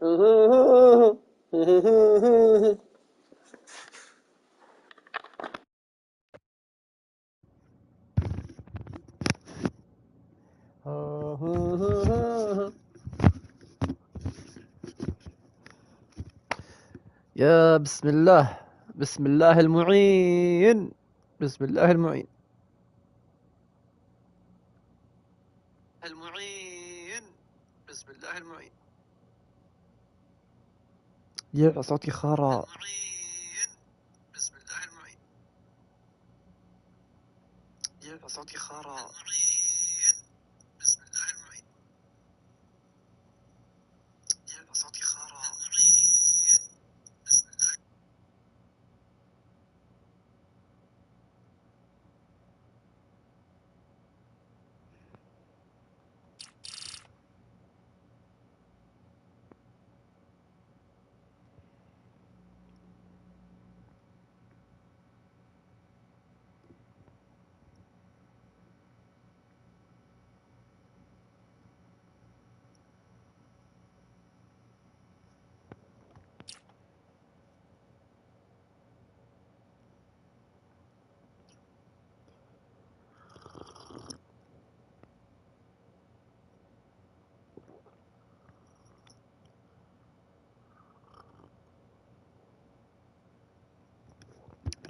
يا بسم الله، بسم الله المعين، بسم الله المعين، المعين، بسم الله المعين. يا صوتي خرا. المعين، بسم الله المعين. يا صوتي خرا. المعين، بسم الله المعين. يا صوتي خرا. المعين، بسم الله.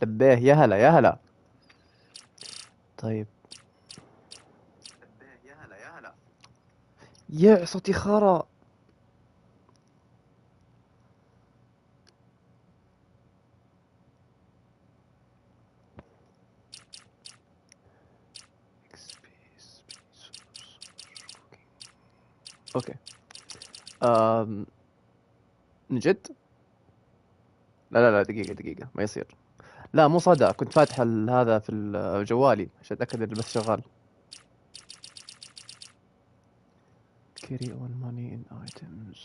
لبيه يا هلا يا هلا. طيب لبيه يا هلا يا هلا. يا صوتي خرا. اوكي من جد؟ لا دقيقة دقيقة ما يصير. لا مو صدى، كنت فاتح هذا في جوالي عشان اتاكد انه بس شغال. carry all money in items,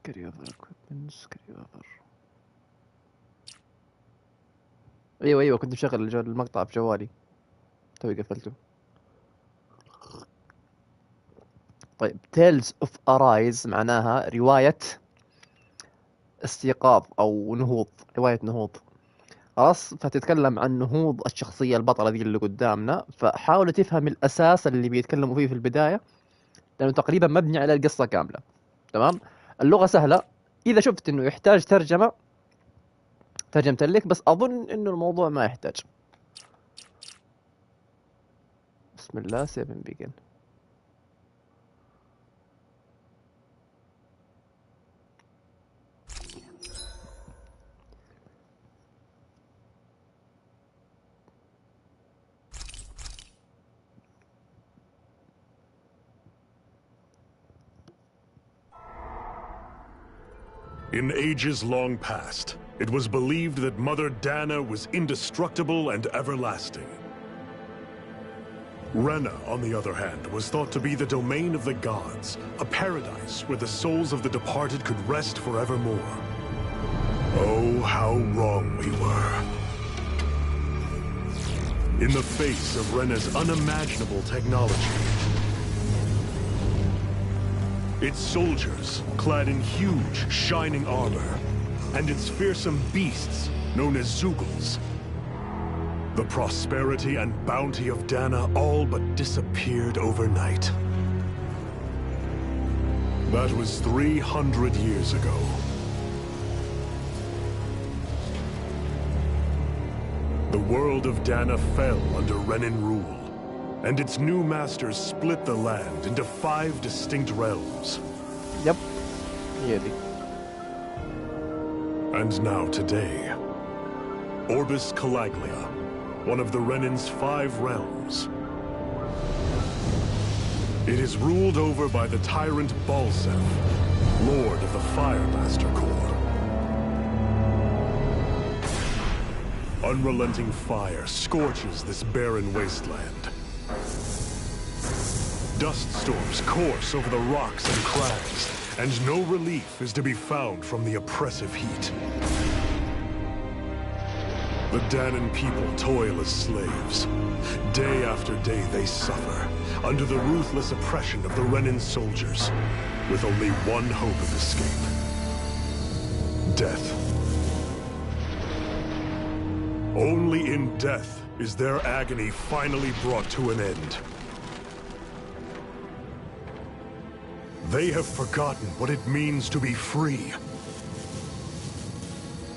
carry over equipments, carry over. ايوه كنت مشغل المقطع في جوالي توي قفلته. طيب tales of arise معناها رواية استيقاظ او نهوض، رواية نهوض. خلاص، فتتكلم عن نهوض الشخصية البطلة ذي اللي قدامنا، فحاول تفهم الأساس اللي بيتكلموا فيه في البداية، لأنه تقريبا مبني على القصة كاملة. تمام، اللغة سهلة، إذا شفت إنه يحتاج ترجمة ترجمت لك، بس أظن إنه الموضوع ما يحتاج. بسم الله 7 begin. In ages long past, it was believed that Mother Dana was indestructible and everlasting. Rena, on the other hand, was thought to be the domain of the gods, a paradise where the souls of the departed could rest forevermore. Oh, how wrong we were. In the face of Rena's unimaginable technology, its soldiers, clad in huge, shining armor, and its fearsome beasts, known as Zeugles. The prosperity and bounty of Dana all but disappeared overnight. That was 300 years ago. The world of Dana fell under Renin rule, and its new masters split the land into 5 distinct realms. Yep. Yeah. And now today, Orbis Calaglia, one of the Renin's 5 realms. It is ruled over by the tyrant Balsef, Lord of the Firemaster Corps. Unrelenting fire scorches this barren wasteland. Dust storms course over the rocks and crags, and no relief is to be found from the oppressive heat. The Danan people toil as slaves. Day after day they suffer, under the ruthless oppression of the Renin soldiers. with only one hope of escape. Death. Only in death is their agony finally brought to an end. They have forgotten what it means to be free.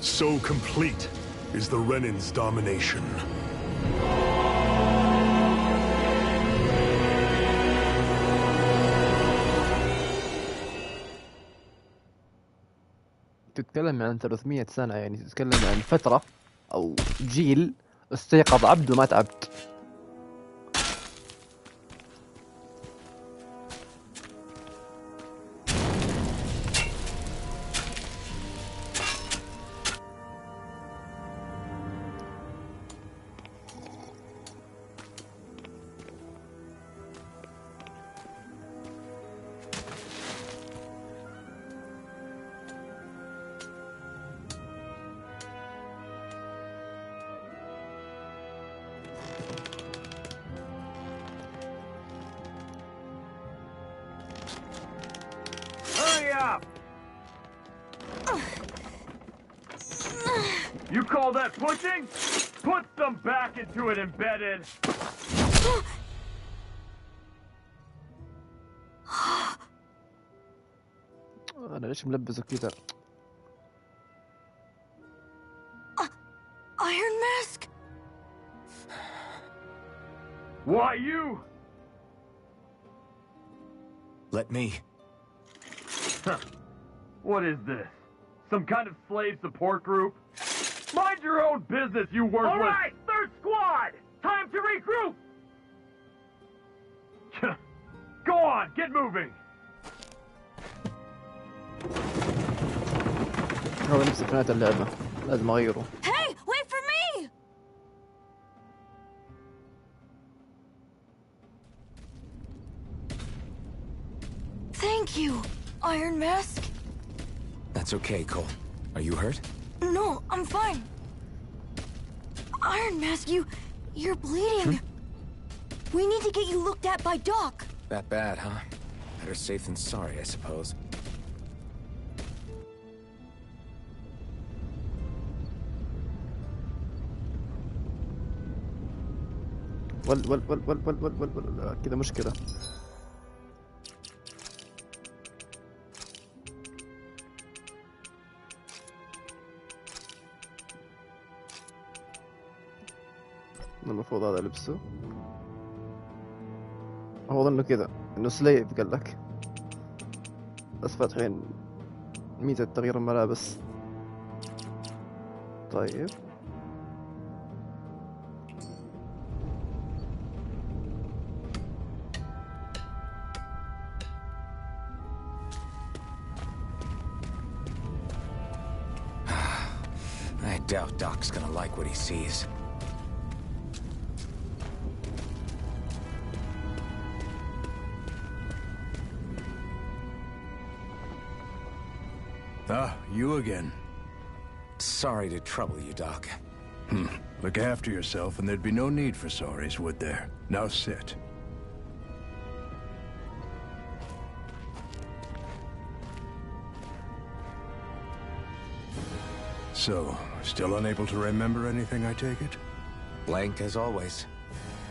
So complete is the Renan's domination. تتكلم عن 300 سنة، يعني تتكلم عن فترة أو جيل استيقظ عبد ومات عبد. You call that pushing? Put some back into it, embedded. أنا ليش ملبسه كذا؟ Iron Mask? Why you? Let me. Huh. What is this? Some kind of slave support group? Mind your own business, you worthless! All right, third squad! Time to regroup! Go on, get moving! هو نفس في نهاية اللعبة، لازم أغيره. Hey, wait for me! Thank you, Iron Mask. That's okay, Cole. Are you hurt? No, I'm fine. Iron Mask, you're bleeding. We need to get you looked at by Doc. That bad, huh? Better safe than sorry, I suppose. ول كذا مشكلة. المفروض هذا لبسه. هو ظنه كذا انه سليف قال لك، بس فاتحين ميزة تغيير الملابس. طيب I doubt Doc's gonna like what he sees. Ah, you again. Sorry to trouble you, Doc. Look after yourself and there'd be no need for sorries, would there? Now sit. So, still unable to remember anything, I take it? Blank as always.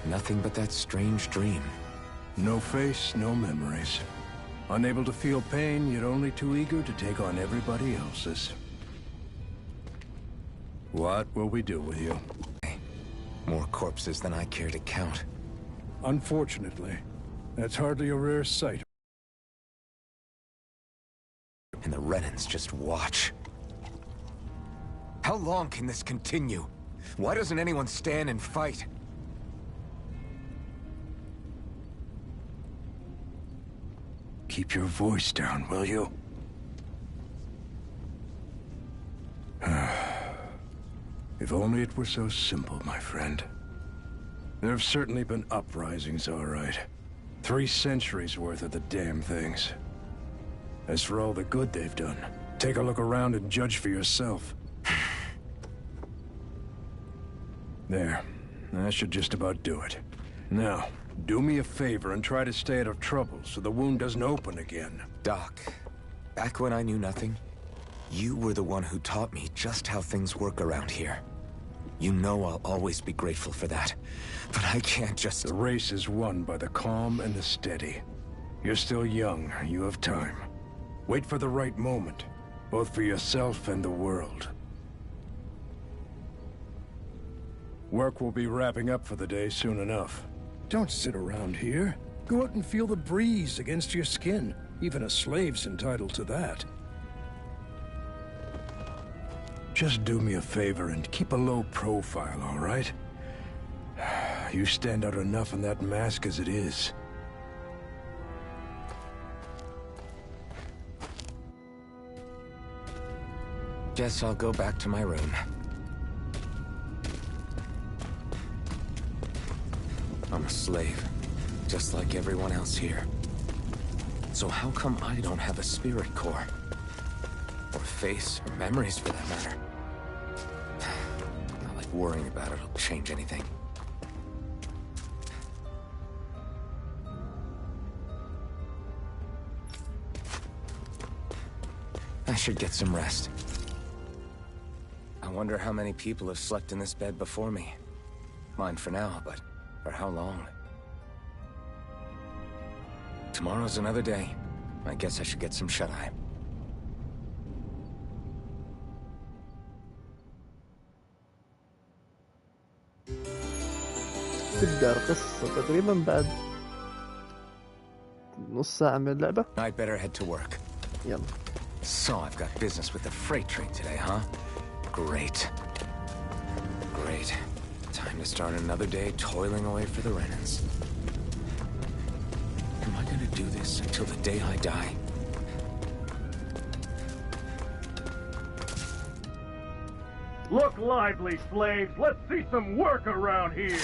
Nothing but that strange dream. No face, no memories. Unable to feel pain, yet only too eager to take on everybody else's. What will we do with you? More corpses than I care to count. Unfortunately, that's hardly a rare sight. And the Renans just watch. How long can this continue? Why doesn't anyone stand and fight? Keep your voice down, will you? If only it were so simple, my friend. There have certainly been uprisings, all right. 3 centuries worth of the damn things. As for all the good they've done, take a look around and judge for yourself. There. That should just about do it. Now, Do me a favor and try to stay out of trouble so the wound doesn't open again. Doc, back when I knew nothing, you were the one who taught me just how things work around here. You know I'll always be grateful for that. But I can't just... The race is won by the calm and the steady. You're still young. You have time. Wait for the right moment, both for yourself and the world. Work will be wrapping up for the day soon enough. Don't sit around here. Go out and feel the breeze against your skin. Even a slave's entitled to that. Just do me a favor and keep a low profile, all right? You stand out enough in that mask as it is. Guess I'll go back to my room. I'm a slave, just like everyone else here. So how come I don't have a spirit core? Or face, or memories for that matter? Not like worrying about it'll change anything. I should get some rest. I wonder how many people have slept in this bed before me. Mine for now, but for how long? Tomorrow's another day. I guess I should get some shut-eye. تبدأ القصة تقريبا بعد نص ساعة من اللعبة. I'd better head to work. يلا. So I've got business with the freight train today, huh? Great. Great. Time to start another day toiling away for the Renans. Am I gonna do this until the day I die? Look lively, slaves! Let's see some work around here!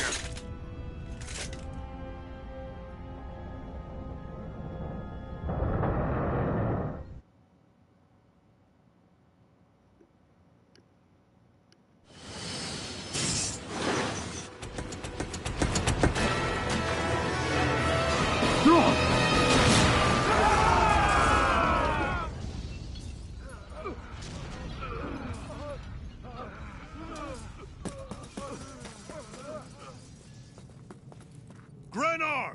Grenar!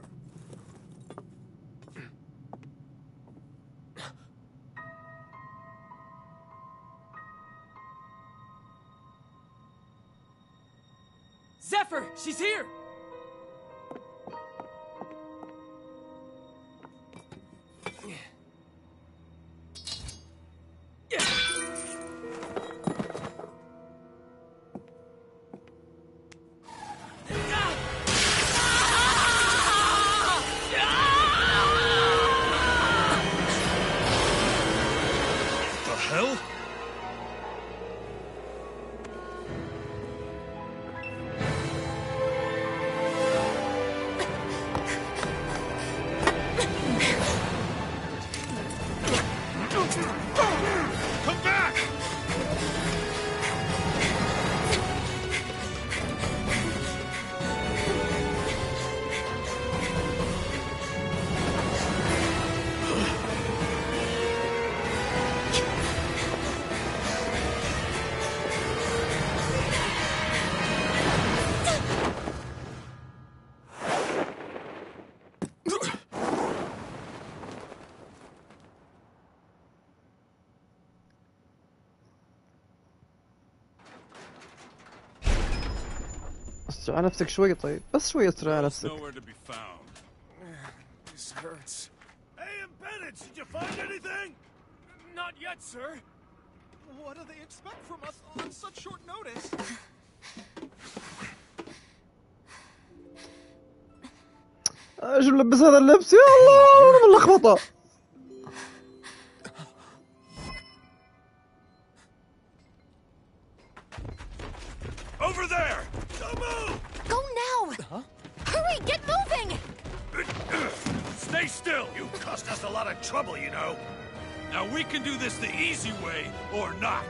Zephyr! She's here! Hell? Come back! استر على نفسك شوي طيب بس شوي استر على نفسك. Nowhere to be found. This hurts. Hey, Bennett, did you find anything? Not yet, sir. What do they expect from us on such short notice? ايش ملبس هذا اللبس يا الله ملخبطة. Over there! Don't move! Go now! Huh? Hurry, get moving! Stay still! You cost us a lot of trouble, you know. Now we can do this the easy way, or not.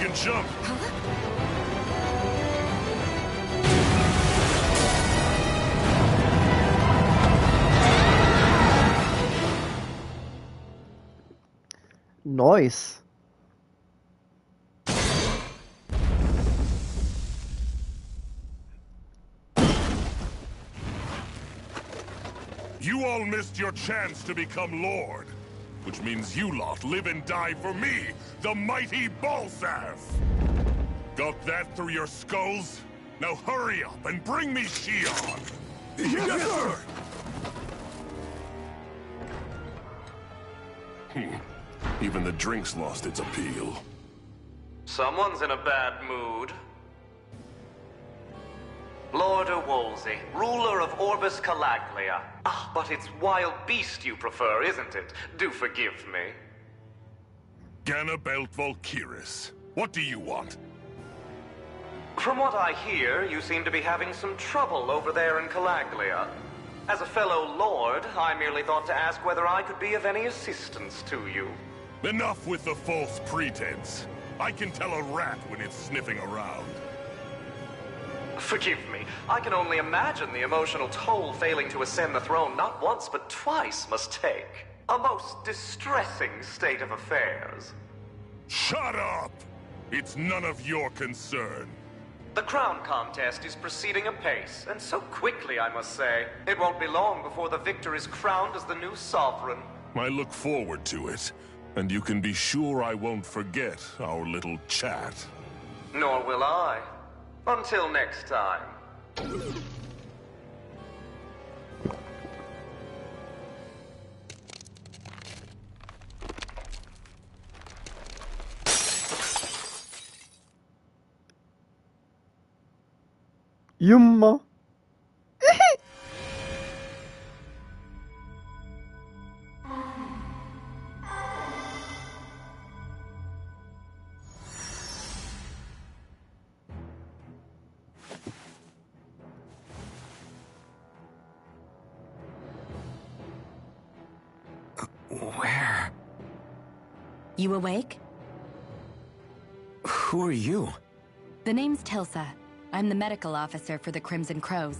and jump. نايس. You all missed your chance to become Lord, which means you lot live and die for me, the mighty Balsav! Got that through your skulls? Now hurry up and bring me Shion! Yes, sir! Even the drink's lost its appeal. Someone's in a bad mood. Lord Wolsey, ruler of Orbis Calaglia. Ah, but it's wild beast you prefer, isn't it? Do forgive me. Ganabelt Volkiris, what do you want? From what I hear, you seem to be having some trouble over there in Calaglia. As a fellow lord, I merely thought to ask whether I could be of any assistance to you. Enough with the false pretense. I can tell a rat when it's sniffing around. Forgive me, I can only imagine the emotional toll failing to ascend the throne not once but twice must take. A most distressing state of affairs. Shut up! It's none of your concern. The crown contest is proceeding apace, and so quickly, I must say. It won't be long before the victor is crowned as the new sovereign. I look forward to it, and you can be sure I won't forget our little chat. Nor will I. Until next time. يما. Where? You awake? Who are you? The name's Tilsa. I'm the medical officer for the Crimson Crows.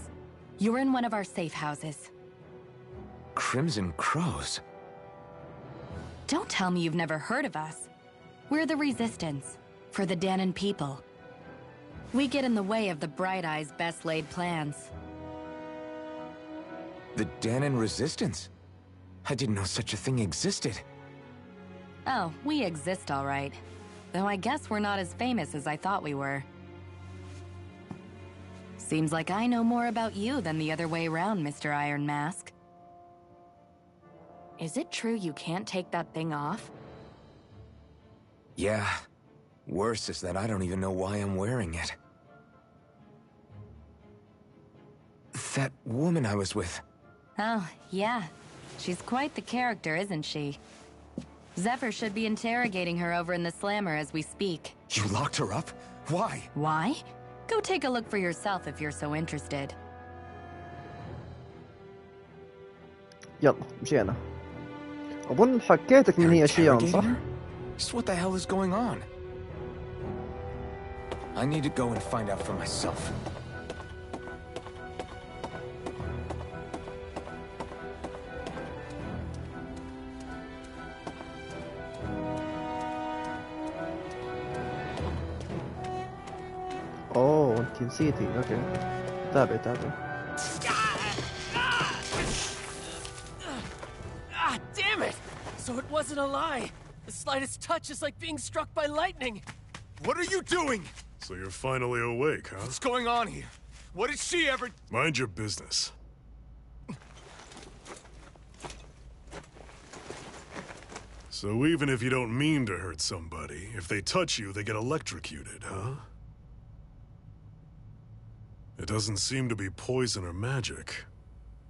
You're in one of our safe houses. Crimson Crows? Don't tell me you've never heard of us. We're the Resistance, for the Danon people. We get in the way of the Bright Eye's best-laid plans. The Danon Resistance? I didn't know such a thing existed. Oh, we exist all right. Though I guess we're not as famous as I thought we were. Seems like I know more about you than the other way around, Mr. Iron Mask. Is it true you can't take that thing off? Yeah. Worse is that I don't even know why I'm wearing it. That woman I was with. Oh, yeah. She's quite the character, isn't she? Zephyr should be interrogating her over in the Slammer as we speak. You locked her up? Why? Why? Go take a look for yourself if you're so interested. يلا مشينا. أظن حكيتك من هي شيون صح؟ Just what the hell is going on? I need to go and find out for myself. أوه أنت نسيتي. أوكي تابع. Ah, damn it! So it wasn't a lie. The slightest touch is like being struck by lightning. What are you doing? So you're finally awake, huh? What's going on here? What did she ever... Mind your business. So even if you don't mean to hurt somebody, if they touch you, they get electrocuted, huh? It doesn't seem to be poison or magic.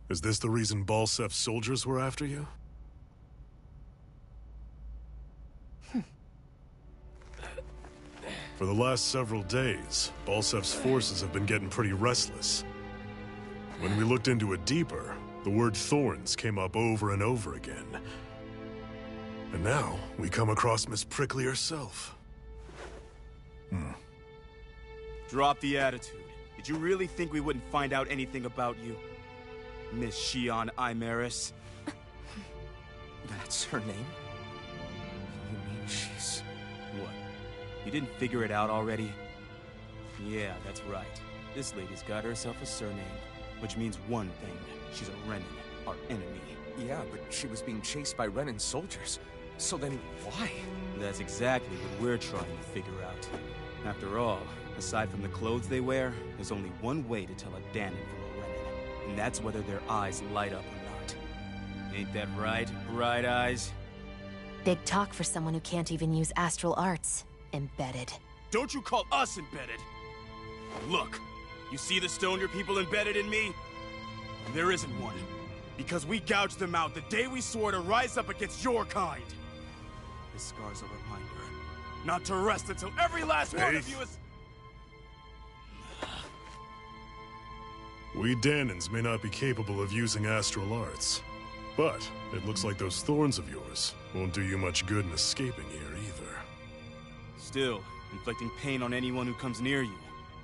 Is this the reason Balsef's soldiers were after you? For the last several days, Balsef's forces have been getting pretty restless. When we looked into it deeper, the word thorns came up over and over again. And now, we come across Miss Prickly herself. Drop the attitude. Did you really think we wouldn't find out anything about you? Miss Shion Imaris? That's her name? You mean she's... What? You didn't figure it out already? Yeah, that's right. This lady's got herself a surname, which means one thing. She's a Renin, our enemy. Yeah, but she was being chased by Renin soldiers. So then why? That's exactly what we're trying to figure out. After all, aside from the clothes they wear, there's only one way to tell a Danon from a Renin, and that's whether their eyes light up or not. Ain't that right, Bright Eyes? Big talk for someone who can't even use astral arts. Embedded. Don't you call us embedded! Look, you see the stoner people embedded in me? There isn't one. Because we gouged them out the day we swore to rise up against your kind. This scar's a reminder, not to rest until every last one of you is... We Danons may not be capable of using astral arts, but it looks like those thorns of yours won't do you much good in escaping here either. Still, inflicting pain on anyone who comes near you,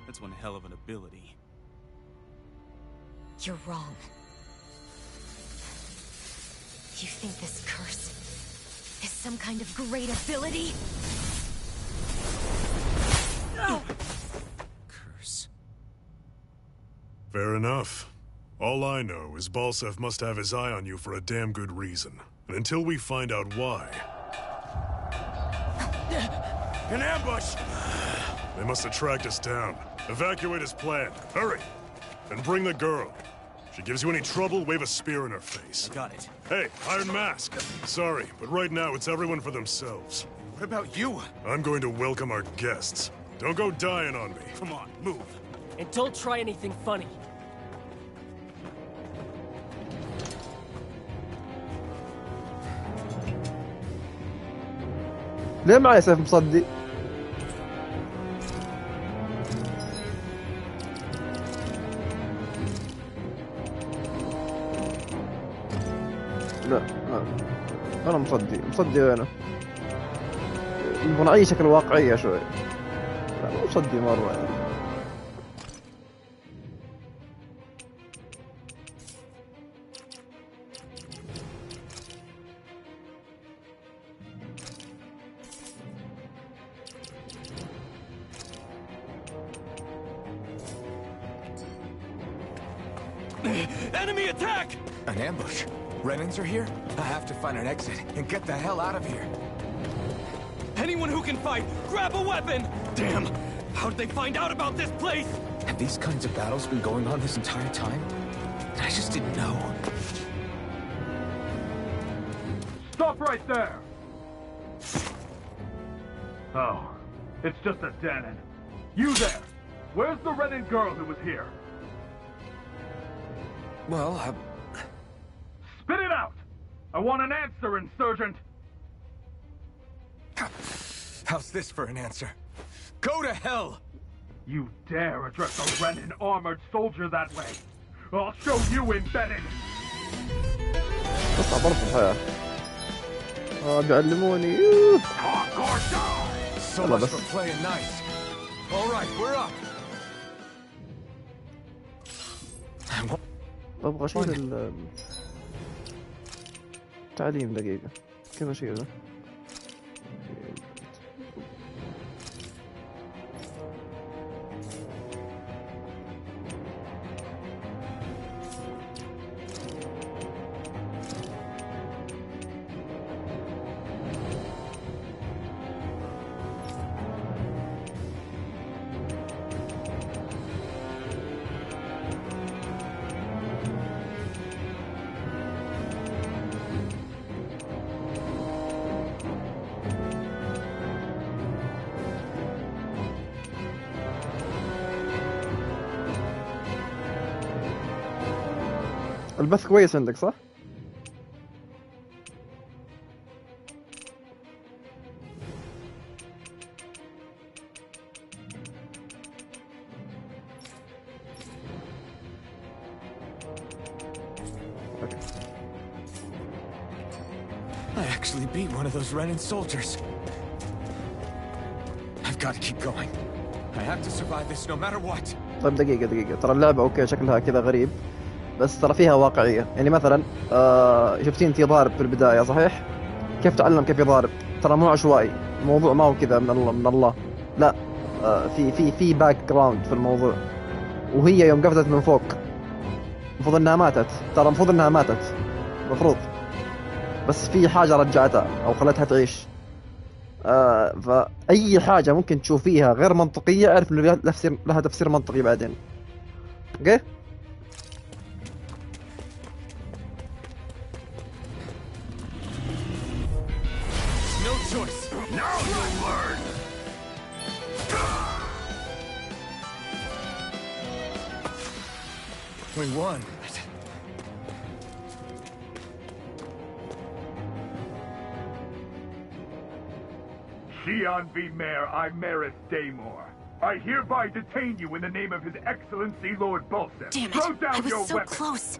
that's one hell of an ability. You're wrong. You think this curse is some kind of great ability? No! Curse. Fair enough. All I know is Balsef must have his eye on you for a damn good reason. And until we find out why... An ambush! They must have tracked us down. Evacuate as planned. Hurry! And bring the girl. If she gives you any trouble, wave a spear in her face. Got it. Hey, Iron Mask! Sorry, but right now it's everyone for themselves. What about you? I'm going to welcome our guests. Don't go dying on me. Come on, move. And don't try anything funny. ليه معي سيف مصدي؟ لا أنا مصدي أنا نبغى أي شكل واقعية شوي. لا مو مصدي مرة يعني. Enemy attack! An ambush? Renins are here? I have to find an exit and get the hell out of here. Anyone who can fight, grab a weapon! Damn! How did they find out about this place? Have these kinds of battles been going on this entire time? I just didn't know. Stop right there! Oh, it's just a Danon. You there! Where's the Renin girl who was here? Well, Spit it out! I want an answer, Insurgent! How's this for an answer? Go to hell! You dare address a Renin armored soldier that way? I'll show you embedded! بس عبرت الحياة. بيعلموني. So much for playing nice. All right, we're up. أبغى أشيل التعليم دقيقة. كيف أشيله؟ البث كويس عندك صح؟ I actually beat one of those Renin soldiers. I've I've got to keep going. I have to survive this no matter what. طيب دقيقة ترى اللعبة اوكي شكلها كذا غريب، بس ترى فيها واقعية. يعني مثلا شفتين انتي ضارب في البداية صحيح؟ كيف تعلم كيف يضارب؟ ترى مو عشوائي، الموضوع ما هو كذا من الله، لا. في باك جراوند في الموضوع. وهي يوم قفزت من فوق المفروض انها ماتت، ترى المفروض انها ماتت المفروض، بس في حاجة رجعتها او خلتها تعيش. فأي حاجة ممكن تشوفيها غير منطقية اعرف انه لها تفسير منطقي بعدين. اوكي؟ No choice. Now you'll learn! We won. Shion V. Mayor, I Maris Daymore. I hereby detain you in the name of His Excellency Lord Bolseth. Damn Throw it! down I was your so weapon. close.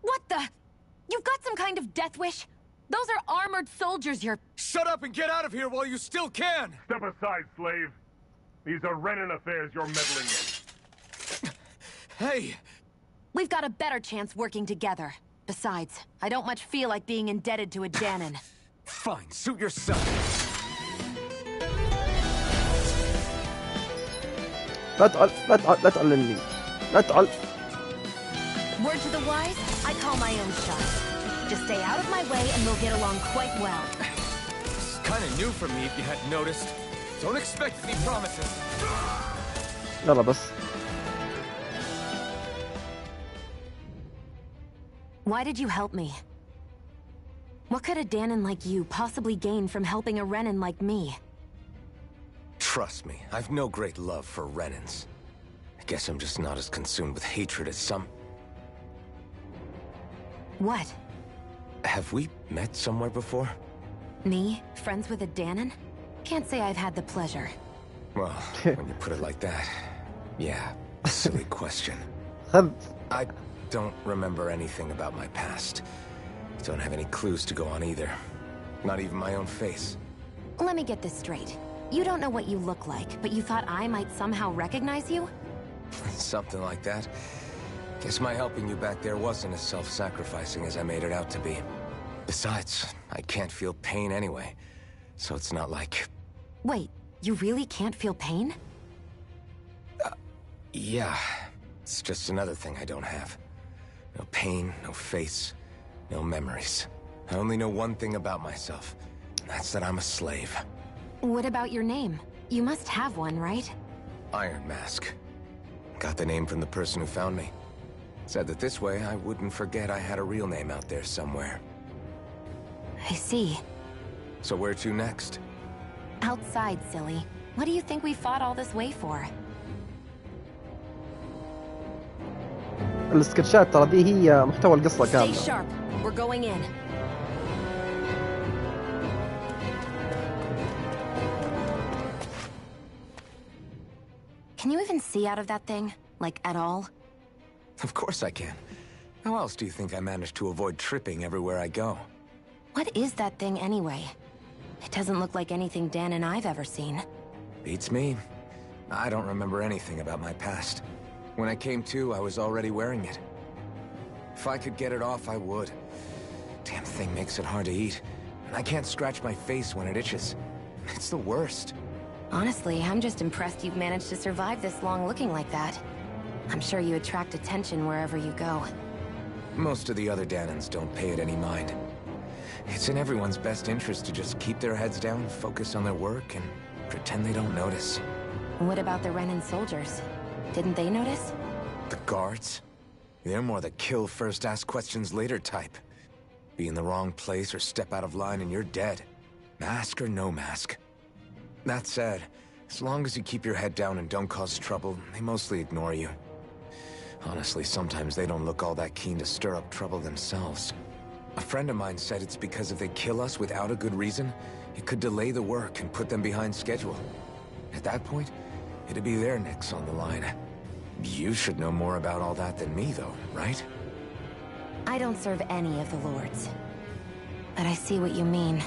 What the? You've got some kind of death wish? Those are armored soldiers you're... Shut up and get out of here while you still can! Step aside, slave. These are Renan affairs you're meddling in. Hey! We've got a better chance working together. Besides, I don't much feel like being indebted to a Danon. Fine, suit yourself. لا تعلمني. Word to the wise, I call my own shot. Just stay out of my way and we'll get along quite well. It's kinda new for me if you hadn't noticed. Don't expect any promises. يلا بس. Why did you help me? What could a Danon like you possibly gain from helping a Renan like me? Trust me, I've no great love for Renans. I guess I'm just not as consumed with hatred as some... What? Have we met somewhere before? Me? Friends with a Danon? Can't say I've had the pleasure. Well, when you put it like that, yeah, silly question. I don't remember anything about my past. Don't have any clues to go on either. Not even my own face. Let me get this straight. You don't know what you look like, but you thought I might somehow recognize you? Something like that. Guess my helping you back there wasn't as self-sacrificing as I made it out to be. Besides, I can't feel pain anyway, so it's not like... Wait, you really can't feel pain? Yeah. It's just another thing I don't have. No pain, no face, no memories. I only know one thing about myself, and that's that I'm a slave. What about your name? You must have one, right? Iron Mask. Got the name from the person who found me. Said that this way I wouldn't forget I had a real name out there somewhere. I see. So where to next? Outside, silly. What do you think we fought all this way for? السكتشات ترى دي هي محتوى القصة Stay كاملة. sharp. We're going in. Can you even see out of that thing? Like, at all? Of course I can. How else do you think I managed to avoid tripping everywhere I go? What is that thing anyway? It doesn't look like anything Dan and I've ever seen. Beats me. I don't remember anything about my past. When I came to, I was already wearing it. If I could get it off, I would. Damn thing makes it hard to eat. And I can't scratch my face when it itches. It's the worst. Honestly, I'm just impressed you've managed to survive this long looking like that. I'm sure you attract attention wherever you go. Most of the other Danons don't pay it any mind. It's in everyone's best interest to just keep their heads down, focus on their work, and pretend they don't notice. What about the Renan soldiers? Didn't they notice? The guards? They're more the kill first, ask questions later type. Be in the wrong place or step out of line and you're dead. Mask or no mask. That said, as long as you keep your head down and don't cause trouble, they mostly ignore you. Honestly, sometimes they don't look all that keen to stir up trouble themselves. A friend of mine said it's because if they kill us without a good reason, it could delay the work and put them behind schedule. At that point, it'd be their necks on the line. You should know more about all that than me, though, right? I don't serve any of the lords. But I see what you mean.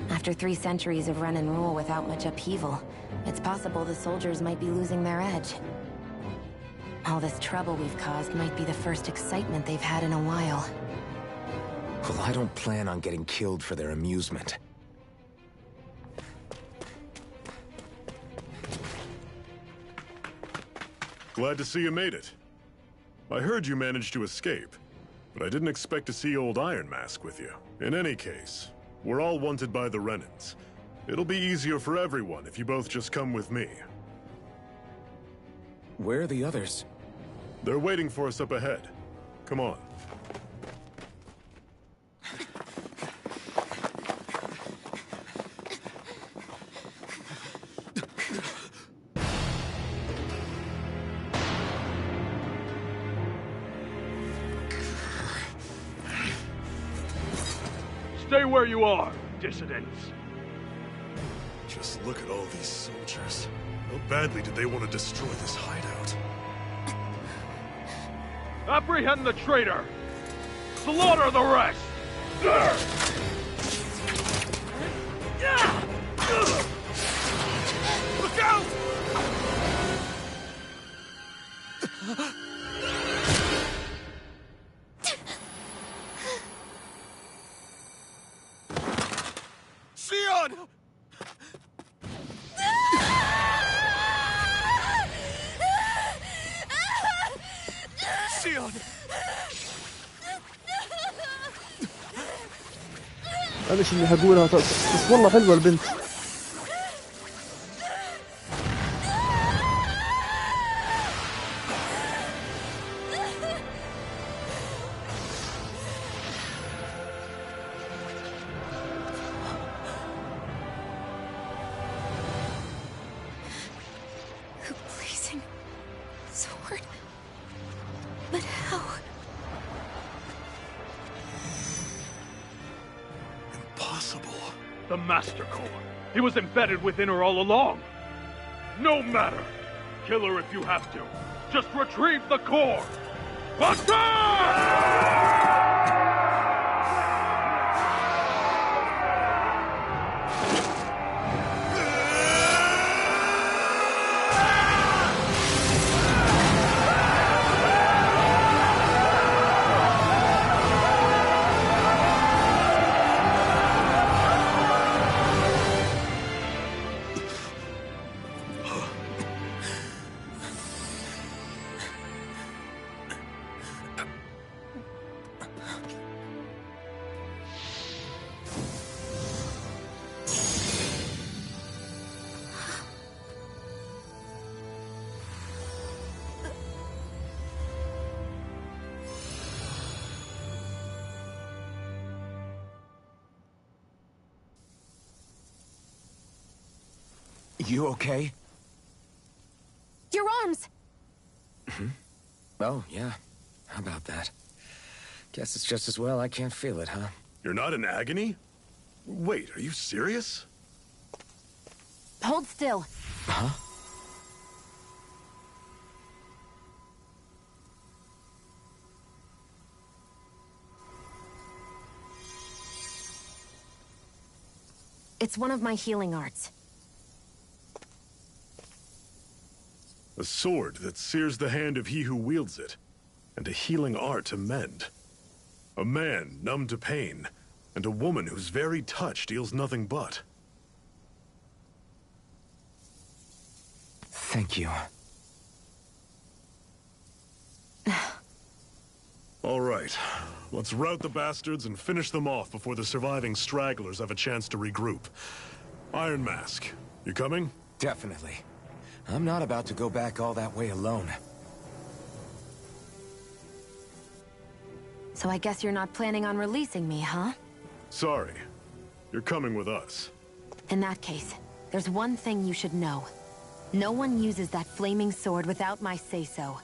After 3 centuries of run and rule without much upheaval, it's possible the soldiers might be losing their edge. All this trouble we've caused might be the first excitement they've had in a while. Well, I don't plan on getting killed for their amusement. Glad to see you made it. I heard you managed to escape, but I didn't expect to see old Iron Mask with you. In any case, we're all wanted by the Renans. It'll be easier for everyone if you both just come with me. Where are the others? They're waiting for us up ahead. Come on. Stay where you are, dissidents. Just look at all these soldiers. How badly did they want to destroy this hideout? Apprehend the traitor! Slaughter the rest! Look out! Sion! Sion! هذا الشيء اللي هقولها بس والله حلوة البنت. A blazing sword? But how? Impossible. The Master Core. He was embedded within her all along. No matter. Kill her if you have to. Just retrieve the core. Attack! You okay? Your arms! Oh, yeah. How about that? Guess it's just as well I can't feel it, huh? You're not in agony? Wait, are you serious? Hold still. Huh? It's one of my healing arts. A sword that sears the hand of he who wields it, and a healing art to mend. A man numb to pain, and a woman whose very touch deals nothing but. Thank you. All right, let's rout the bastards and finish them off before the surviving stragglers have a chance to regroup. Iron Mask, you coming? Definitely. I'm not about to go back all that way alone. So I guess you're not planning on releasing me, huh? Sorry. You're coming with us. In that case, there's one thing you should know. No one uses that flaming sword without my say-so.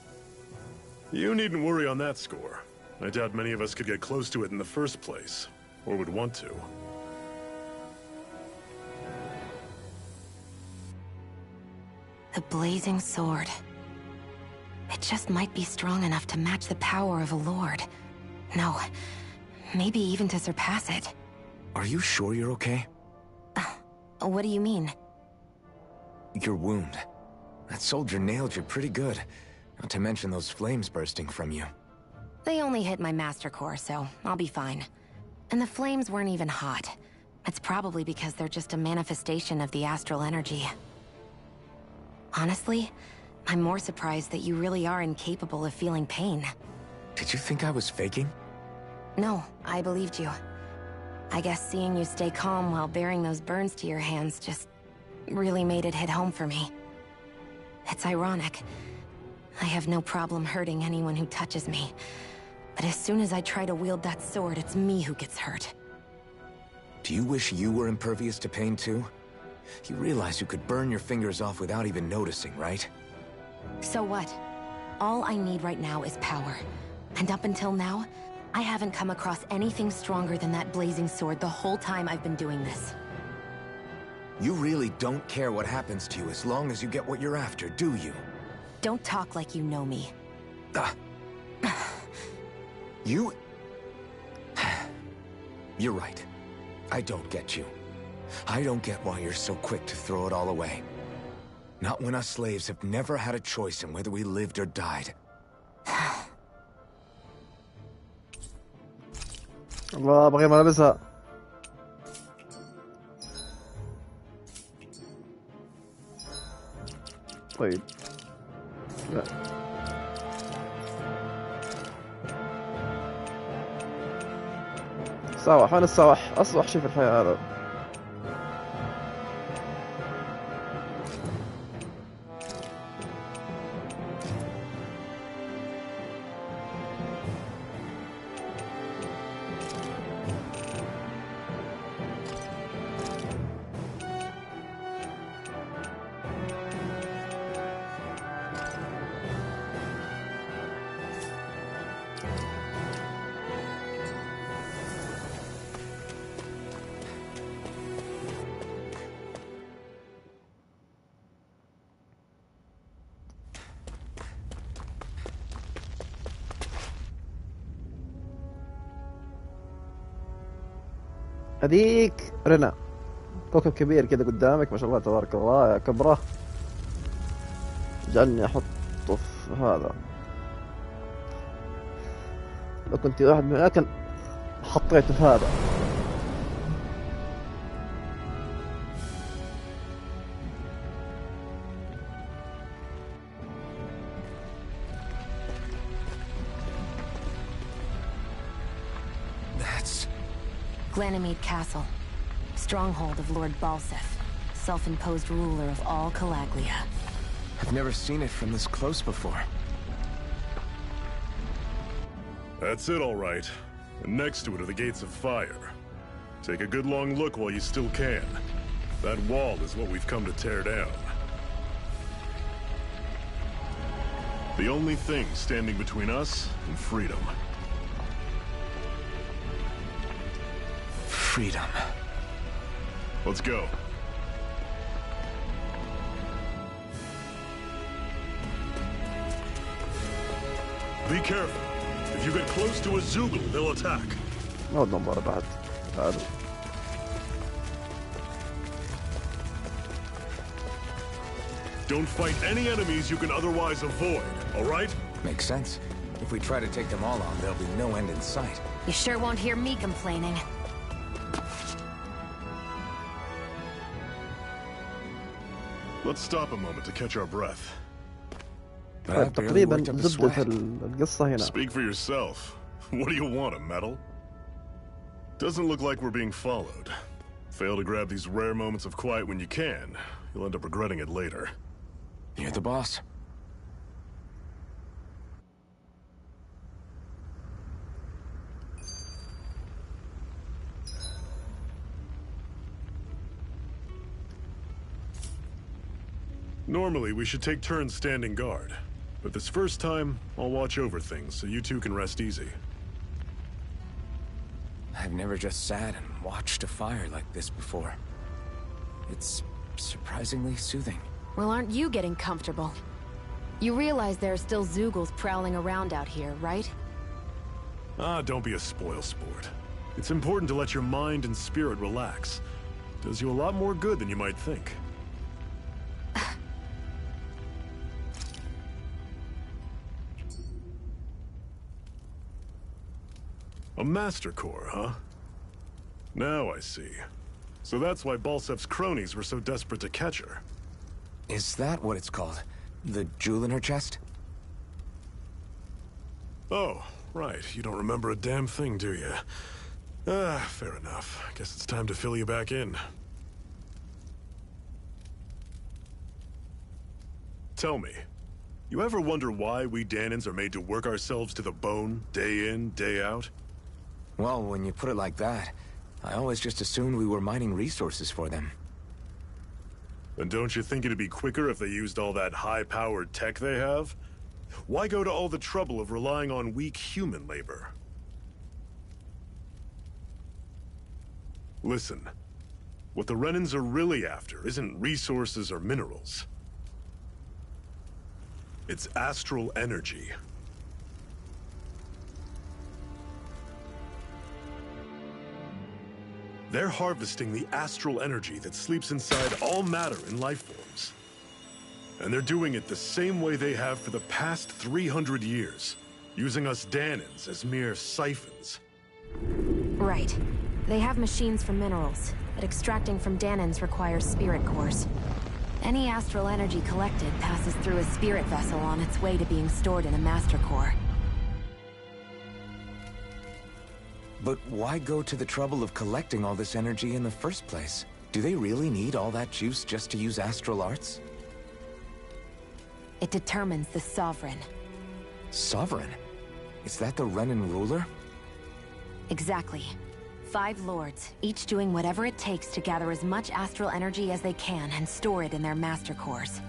You needn't worry on that score. I doubt many of us could get close to it in the first place, or would want to. The blazing sword. just might be strong enough to match the power of a lord. No, maybe even to surpass it. Are you sure you're okay? What do you mean? Your wound. That soldier nailed you pretty good. Not to mention those flames bursting from you. They only hit my master core, so I'll be fine. And the flames weren't even hot. It's probably because they're just a manifestation of the astral energy. Honestly, I'm more surprised that you really are incapable of feeling pain. Did you think I was faking? No, I believed you. I guess seeing you stay calm while bearing those burns to your hands just really made it hit home for me. It's ironic. I have no problem hurting anyone who touches me. But as soon as I try to wield that sword, it's me who gets hurt. Do you wish you were impervious to pain too? You realize you could burn your fingers off without even noticing, right? So what? All I need right now is power. And up until now, I haven't come across anything stronger than that blazing sword the whole time I've been doing this. You really don't care what happens to you as long as you get what you're after, do you? Don't talk like you know me. You... You're right. I don't get you. I don't get why you're so quick to throw it all away. Not when us slaves have never had a choice in whether we lived or died. الله بغي ما لبسها. طيب لا ساوح. وين الساوح؟ أصبح شي في الحياة هذا. هذيك رنا كوكب كبير كذا قدامك ما شاء الله تبارك الله يا كبره. جعلني احطه في هذا. لو كنت واحد من لكن حطيته في هذا. Ganymede Castle, stronghold of Lord Balsef, self-imposed ruler of all Calaglia. I've never seen it from this close before. That's it, all right. And next to it are the gates of fire. Take a good long look while you still can. That wall is what we've come to tear down. The only thing standing between us and freedom. Freedom. Let's go. Be careful. If you get close to a Zoogle, they'll attack. No, don't worry about it. Don't fight any enemies you can otherwise avoid, all right? Makes sense. If we try to take them all on, there'll be no end in sight. You sure won't hear me complaining. Let's stop a moment to catch our breath. تقريبا زبدة القصة هنا. Speak for yourself. What do you want, a medal? Doesn't look like we're being followed. Fail to grab these rare moments of quiet when you can, you'll end up regretting it later. You're the boss. Normally, we should take turns standing guard. But this first time, I'll watch over things so you two can rest easy. I've never just sat and watched a fire like this before. It's surprisingly soothing. Well, aren't you getting comfortable? You realize there are still Zeugles prowling around out here, right? Ah, don't be a spoil sport. It's important to let your mind and spirit relax. Does you a lot more good than you might think. A Master Core, huh? Now I see. So that's why Balsef's cronies were so desperate to catch her. Is that what it's called? The jewel in her chest? Oh, right. You don't remember a damn thing, do you? Ah, fair enough. Guess it's time to fill you back in. Tell me, you ever wonder why we Danans are made to work ourselves to the bone, day in, day out? Well, when you put it like that, I always just assumed we were mining resources for them. And don't you think it'd be quicker if they used all that high-powered tech they have? Why go to all the trouble of relying on weak human labor? Listen, what the Renans are really after isn't resources or minerals. It's astral energy. They're harvesting the astral energy that sleeps inside all matter in life forms. And they're doing it the same way they have for the past 300 years, using us Danans as mere siphons. Right. They have machines for minerals, but extracting from Danans requires spirit cores. Any astral energy collected passes through a spirit vessel on its way to being stored in a master core. But why go to the trouble of collecting all this energy in the first place? Do they really need all that juice just to use astral arts? It determines the Sovereign. Sovereign? Is that the Renan ruler? Exactly. 5 lords, each doing whatever it takes to gather as much astral energy as they can and store it in their master cores.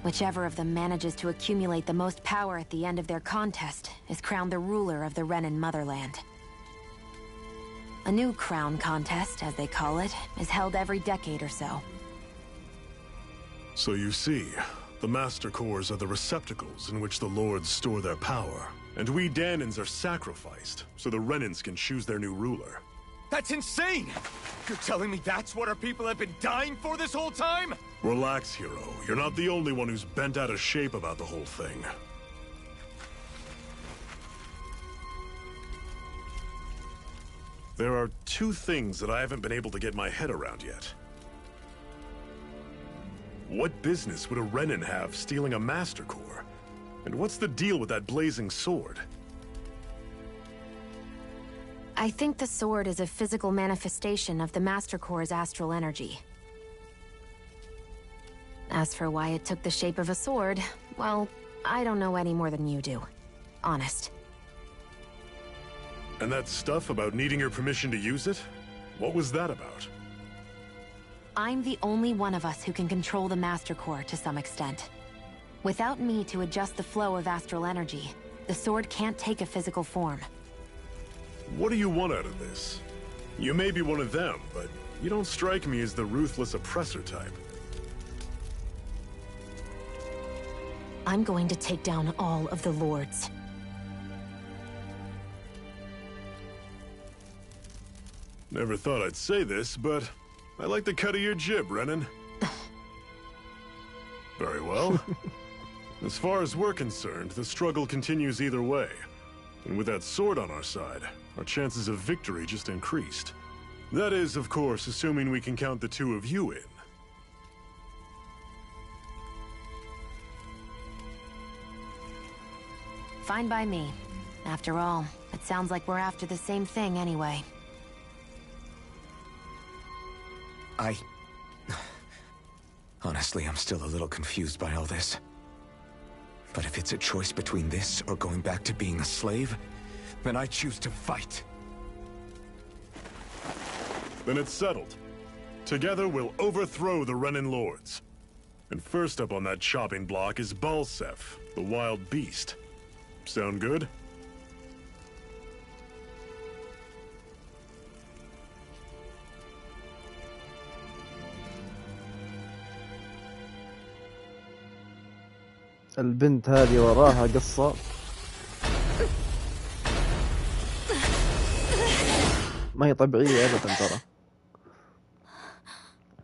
Whichever of them manages to accumulate the most power at the end of their contest is crowned the ruler of the Renan motherland. A new crown contest, as they call it, is held every decade or so. So you see, the Master Cores are the receptacles in which the Lords store their power. And we Danans are sacrificed, so the Renans can choose their new ruler. That's insane! You're telling me that's what our people have been dying for this whole time? Relax, hero. You're not the only one who's bent out of shape about the whole thing. There are 2 things that I haven't been able to get my head around yet. What business would a Renan have stealing a Master Core? And what's the deal with that blazing sword? I think the sword is a physical manifestation of the Master Core's astral energy. As for why it took the shape of a sword, well, I don't know any more than you do. Honest. And that stuff about needing your permission to use it? What was that about? I'm the only one of us who can control the Master Core to some extent. Without me to adjust the flow of astral energy, the sword can't take a physical form. What do you want out of this? You may be one of them, but you don't strike me as the ruthless oppressor type. I'm going to take down all of the lords. Never thought I'd say this, but I like the cut of your jib, Renan. Very well. As far as we're concerned, the struggle continues either way. And with that sword on our side, our chances of victory just increased. That is, of course, assuming we can count the 2 of you in. Fine by me. After all, it sounds like we're after the same thing anyway. Honestly, I'm still a little confused by all this. But if it's a choice between this or going back to being a slave, then I choose to fight. Then it's settled. Together we'll overthrow the Renan Lords. And first up on that chopping block is Balsef, the wild beast. Sound good? البنت هذه وراها قصة. ما هي طبيعية أبدا ترى.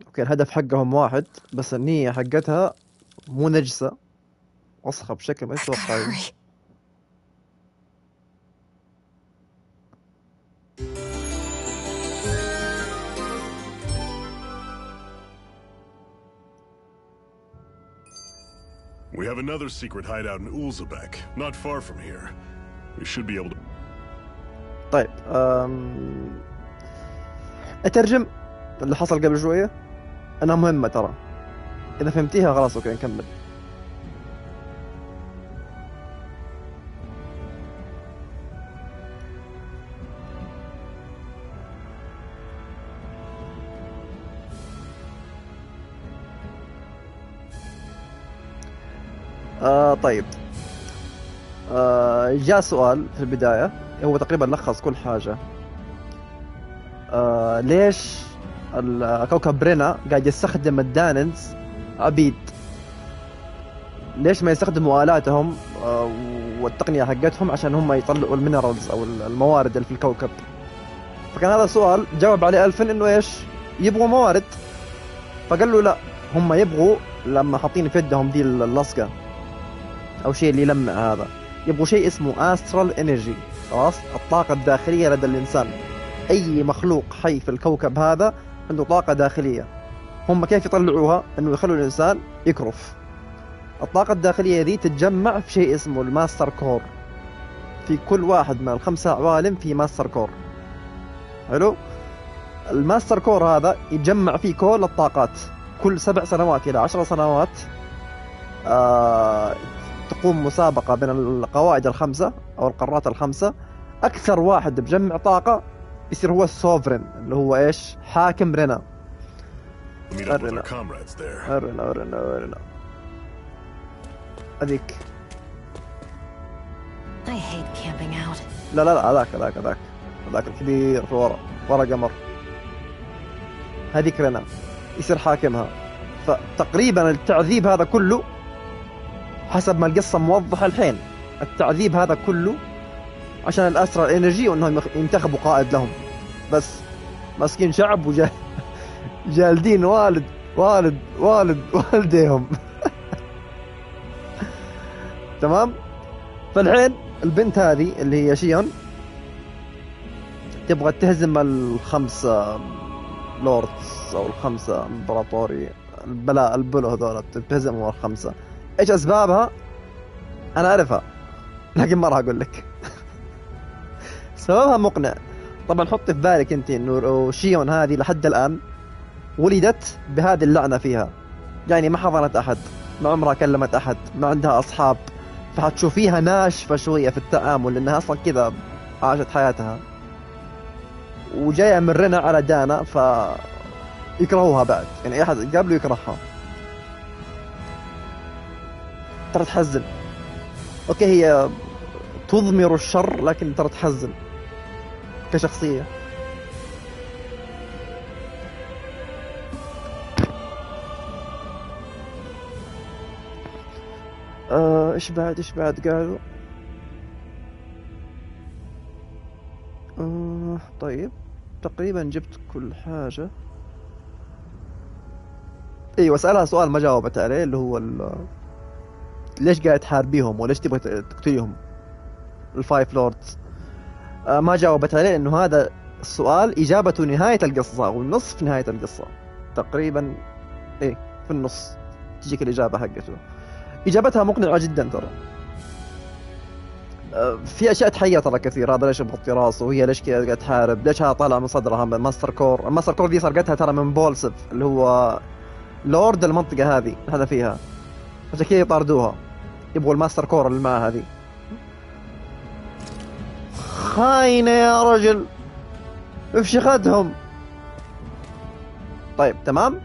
اوكي الهدف حقهم واحد، بس النية حقتها مو نجسة، وسخة بشكل ما تتوقعين. We have another secret hideout in Ulzebek, not far from here. We should be able to... طيب اترجم اللي حصل قبل شوية، انها مهمة ترى. اذا فهمتيها خلاص اوكي نكمل. طيب جاء سؤال في البداية هو تقريبا لخص كل حاجة. ليش كوكب رينا قاعد يستخدم الداننز عبيد؟ ليش ما يستخدموا آلاتهم والتقنية حقتهم عشان هم يطلعوا المينرالز أو الموارد اللي في الكوكب؟ فكان هذا السؤال جاوب عليه ألفن إنه إيش؟ يبغوا موارد. فقال له لا، هم يبغوا لما حاطين في يدهم دي اللصقة أو شيء اللي يلمع هذا، يبغوا شيء اسمه استرال انرجي، خلاص؟ الطاقة الداخلية لدى الإنسان. أي مخلوق حي في الكوكب هذا عنده طاقة داخلية. هم كيف يطلعوها؟ إنه يخلوا الإنسان يكرف. الطاقة الداخلية دي تتجمع في شيء اسمه الماستر كور. في كل واحد من ال5 عوالم في ماستر كور. حلو؟ الماستر كور هذا يتجمع فيه كل الطاقات. كل 7 سنوات إلى 10 سنوات تقوم مسابقة بين القواعد ال5 أو القارات ال5. أكثر واحد بجمع طاقة يصير هو السوفرين، اللي هو إيش؟ حاكم رينا. أرنا هذيك. لا هذاك الكبير في ورا قمر. هذيك رينا يصير حاكمها. فتقريبا التعذيب هذا كله حسب ما القصة موضحة الحين، التعذيب هذا كله عشان الأسرى الانرجي وانهم ينتخبوا قائد لهم. بس ماسكين شعب جالدين والديهم. تمام. فالحين البنت هذه اللي هي شيون تبغى تهزم ال5 لوردز او ال5 امبراطوري البلو هذول، تهزمهم ال5. ايش اسبابها؟ انا اعرفها لكن ما راح اقول لك. سببها مقنع. طبعا حطي في بالك انت انه شيون هذه لحد الان ولدت بهذه اللعنة فيها، يعني ما حضنت احد، ما عمرها كلمت احد، ما عندها اصحاب. فحتشوفيها ناشفة شوية في التعامل لانها اصلا كذا عاشت حياتها، وجاية من رنا على دانا يكرهوها بعد، يعني اي احد قابله يكرهها. ترى تحزن. اوكي هي تضمر الشر لكن ترى تحزن كشخصية. ايش بعد قالوا؟ طيب تقريبا جبت كل حاجة. ايوه اسألها سؤال ما جاوبت عليه، اللي هو ليش قاعد تحاربيهم وليش تبغى تقتليهم ال5 لوردز؟ ما جاوبت عليه لانه هذا السؤال اجابته نهاية القصة او نصف نهاية القصة تقريبا. ايه في النص تجيك الاجابة حقته. اجابتها مقنعة جدا ترى. في اشياء تحية ترى كثير. هذا ليش مغطي راسه، وهي ليش كذا قاعد تحارب، ليش هذا طالع من صدرها من ماستر كور. الماستر كور دي سرقتها ترى من بولسف اللي هو لورد المنطقة هذه هذا فيها، عشان كذا يطاردوها، يبغوا الماستر كور اللي معها هذه. خاينة يا رجل، افشختهم. طيب تمام.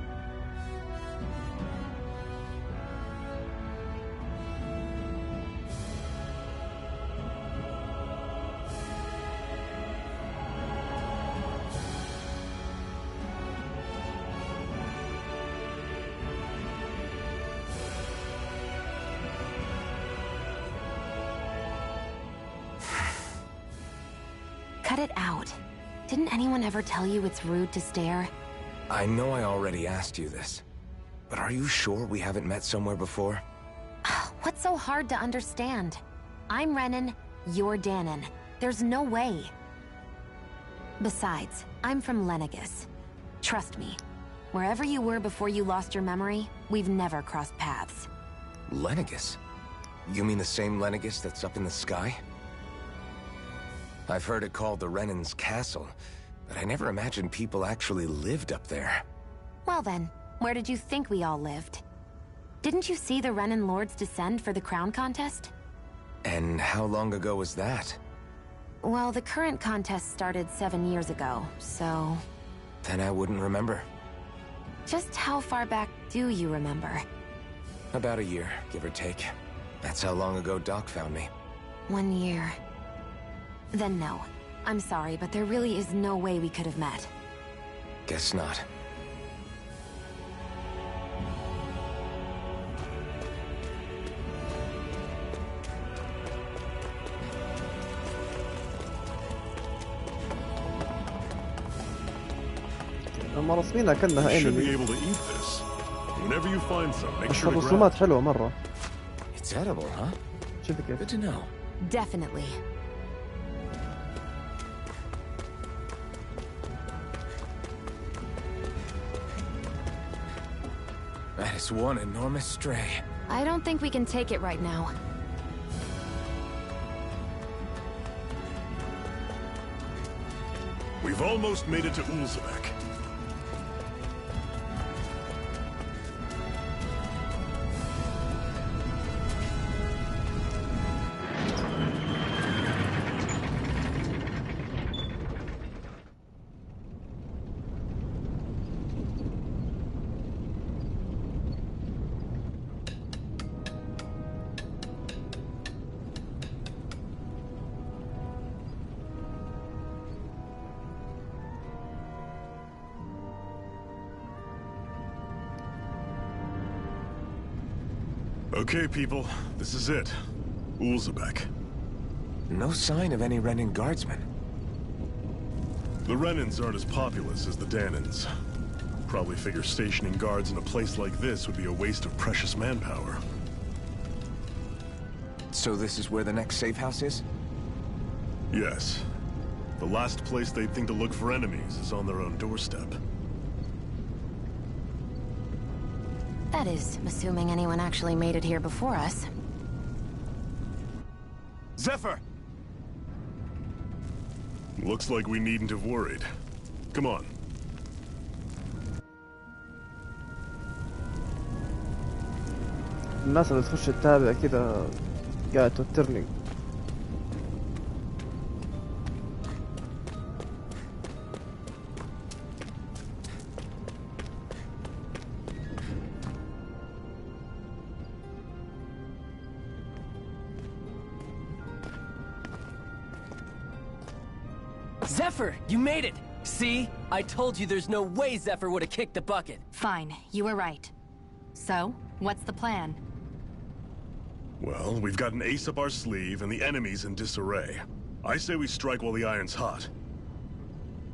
Cut it out. Didn't anyone ever tell you it's rude to stare? I know I already asked you this, but are you sure we haven't met somewhere before? What's so hard to understand? I'm Renan, you're Danon. There's no way. Besides, I'm from Lenegus. Trust me, wherever you were before you lost your memory, we've never crossed paths. Lenegus? You mean the same Lenegus that's up in the sky? I've heard it called the Renan's Castle, but I never imagined people actually lived up there. Well then, where did you think we all lived? Didn't you see the Renan Lords descend for the crown contest? And how long ago was that? Well, the current contest started 7 years ago, so... Then I wouldn't remember. Just how far back do you remember? About a year, give or take. That's how long ago Doc found me. 1 year. Then no. I'm sorry, but there really is no way we could have met. Guess not. هم رسمينها كأنها You should be انمي. able to eat this. Whenever you find some, make بس sure to grab الرسومات it. حلوة مرة. It's edible, huh? شوفي كيف. Good to know. Definitely. That is one enormous stray. I don't think we can take it right now. We've almost made it to Ulzebek. Okay, people, this is it. Ulzebek. No sign of any Renan guardsmen. The Renans aren't as populous as the Danons. Probably figure stationing guards in a place like this would be a waste of precious manpower. So this is where the next safe house is? Yes. The last place they'd think to look for enemies is on their own doorstep. That is, assuming anyone actually made it here before us. Zephyr! Looks like we needn't have worried. Come on. الناس اللي تخش تتابع كذا قاعد توترني. Zephyr, you made it! See? I told you there's no way Zephyr would have kicked the bucket. Fine, you were right. So, what's the plan? Well, we've got an ace up our sleeve and the enemy's in disarray. I say we strike while the iron's hot.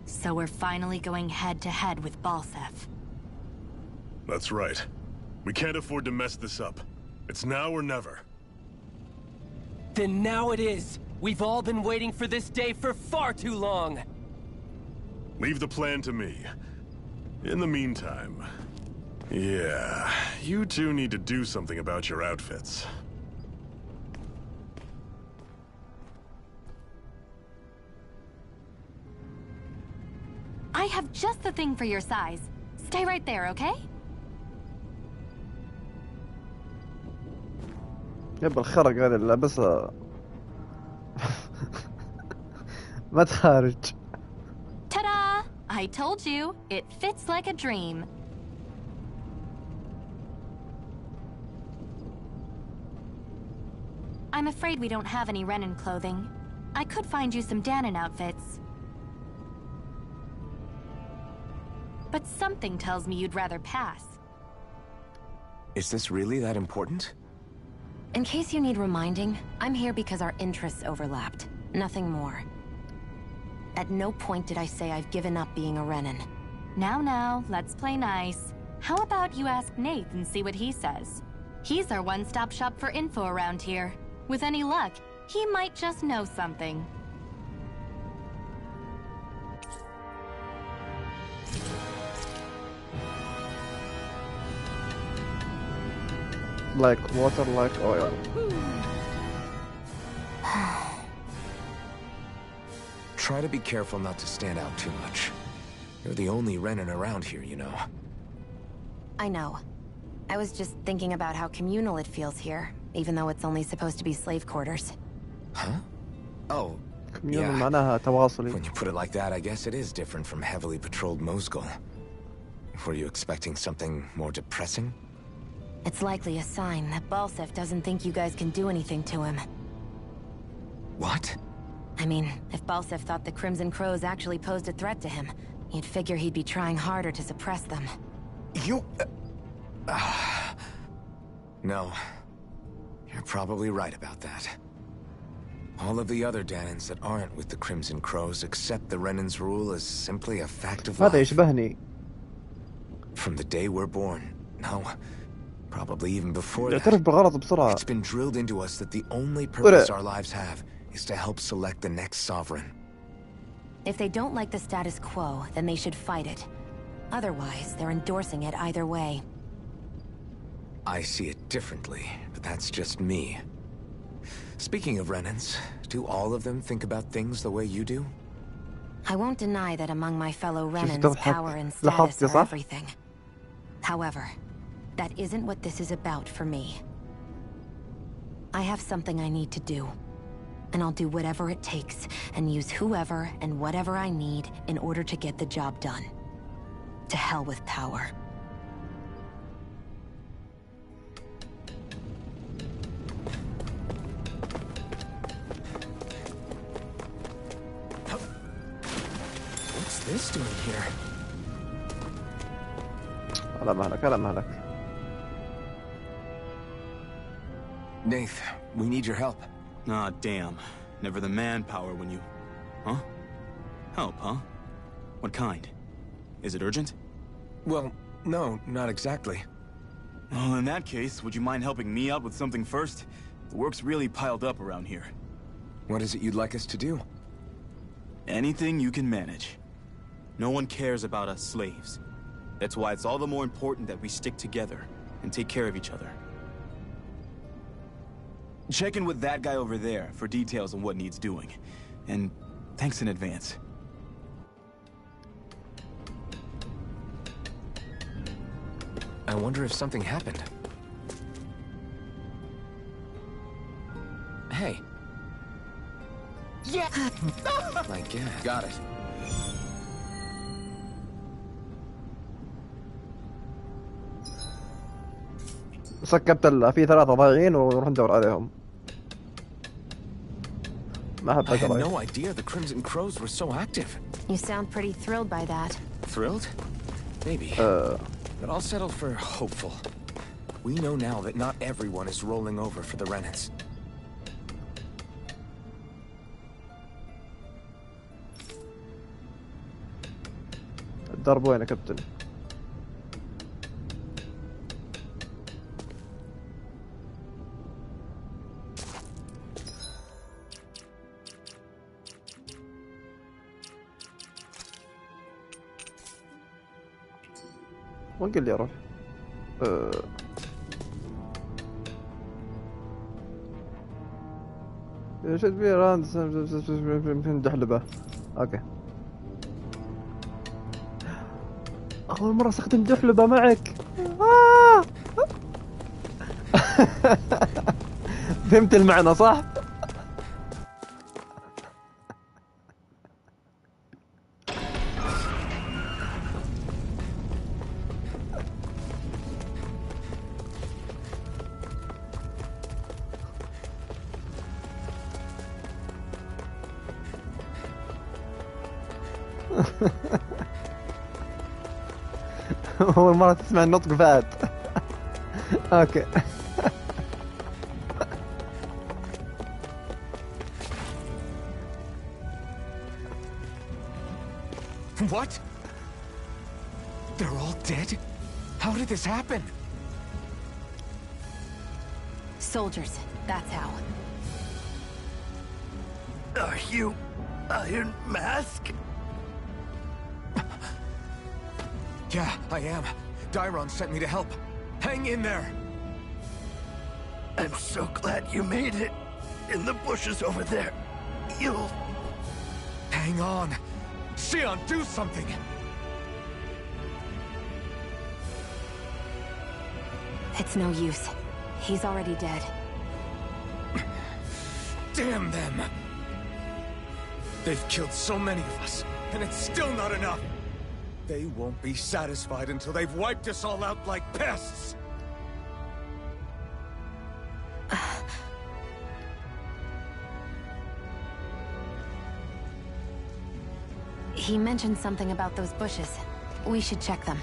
So we're finally going head-to-head with Balsef. That's right. We can't afford to mess this up. It's now or never. Then now it is! We've all been waiting for this day for far too long! Leave the plan to me. In the meantime... Yeah, you two need to do something about your outfits. I have just the thing for your size. Stay right there, okay? يبا الخرق هذا اللي لابسها ما تخارج. Ta-da! I told you, it fits like a dream. I'm afraid we don't have any Renan clothing. I could find you some Danon outfits. But something tells me you'd rather pass. Is this really that important? In case you need reminding, I'm here because our interests overlapped. Nothing more. At no point did I say I've given up being a Renin. Now, let's play nice. How about you ask Nate and see what he says? He's our one-stop shop for info around here. With any luck, he might just know something. Like water, like oil. Try to be careful not to stand out too much. You're the only Renin around here, you know. I know. I was just thinking about how communal it feels here, even though it's only supposed to be slave quarters. Huh? Oh, Communal yeah. معناها تواصلي. When you put it like that, I guess it is different from heavily patrolled Mosgul. Were you expecting something more depressing? It's likely a sign that Balsef doesn't think you guys can do anything to him. What? I mean, if Balsef thought the Crimson Crows actually posed a threat to him, you'd figure he'd be trying harder to suppress them. You... No. You're probably right about that. All of the other Danans that aren't with the Crimson Crows accept the Renin's rule as simply a fact of هذا life. يشبهني. From the day we're born. No. Probably even before that. يعترف بالغلط بسرعة. It's been drilled into us that the only purpose our lives have is to help select the next sovereign. If they don't like the status quo, then they should fight it. Otherwise, they're endorsing it either way. I see it differently, but that's just me. Speaking of Renins, do all of them think about things the way you do? I won't deny that among my fellow Renins, تضحك. power and لاحظت status صح؟ are everything. However, that isn't what this is about for me. I have something I need to do. And I'll do whatever it takes, and use whoever and whatever I need in order to get the job done. To hell with power. What's this doing here? على مهلك على مهلك. Nath, we need your help. Ah, damn. Never the manpower when you... Huh? Help, huh? What kind? Is it urgent? Well, no, not exactly. Well, in that case, would you mind helping me out with something first? The work's really piled up around here. What is it you'd like us to do? Anything you can manage. No one cares about us slaves. That's why it's all the more important that we stick together and take care of each other. Check in with that guy over there for details on what needs doing. And thanks in advance. I wonder if something happened. Hey. Yeah! My God. Got it. سكبت في 3 ضايعين ونروح ندور عليهم. ما أحب I had أقرأ. no idea the Crimson Crows were so active. You sound pretty thrilled by that. Thrilled? Maybe. But I'll settle for hopeful. We know now that not everyone is rolling over for the Renins. الضرب وين يا كابتن؟ وين قال لي اروح؟ شد في راند دحلبه. اوكي. اول مرة استخدم دحلبة معك. فهمت المعنى صح؟ أول مرة تسمع النطق فات. أوكي. What? They're all dead? How did this happen? Soldiers, that's how. Are you Iron Mask? Yeah, I am. Dairon sent me to help. Hang in there! I'm so glad you made it. In the bushes over there. You'll... Hang on. Xion, do something! It's no use. He's already dead. Damn them! They've killed so many of us, and it's still not enough! They won't be satisfied until they've wiped us all out like pests! He mentioned something about those bushes. We should check them.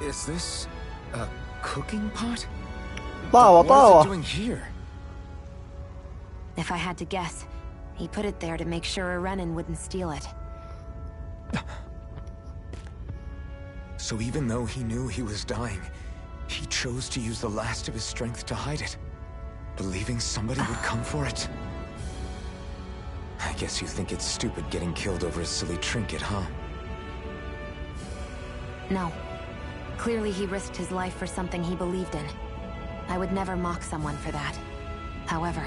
Is this... a cooking pot? طاوة What is طاوة. it doing here? If I had to guess, he put it there to make sure a Renin wouldn't steal it. So even though he knew he was dying, he chose to use the last of his strength to hide it, believing somebody would come for it. I guess you think it's stupid getting killed over a silly trinket, huh? No. Clearly he risked his life for something he believed in. I would never mock someone for that. However,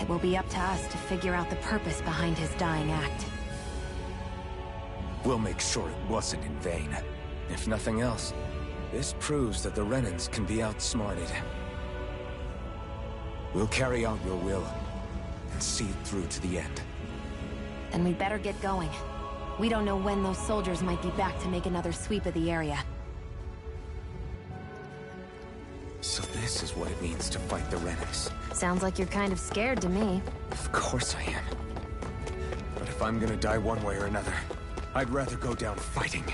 it will be up to us to figure out the purpose behind his dying act. We'll make sure it wasn't in vain. If nothing else, this proves that the Renins can be outsmarted. We'll carry out your will, and see it through to the end. Then we'd better get going. We don't know when those soldiers might be back to make another sweep of the area. So this is what it means to fight the Renins. Sounds like you're kind of scared to me. Of course I am. But if I'm gonna die one way or another, I'd rather go down fighting.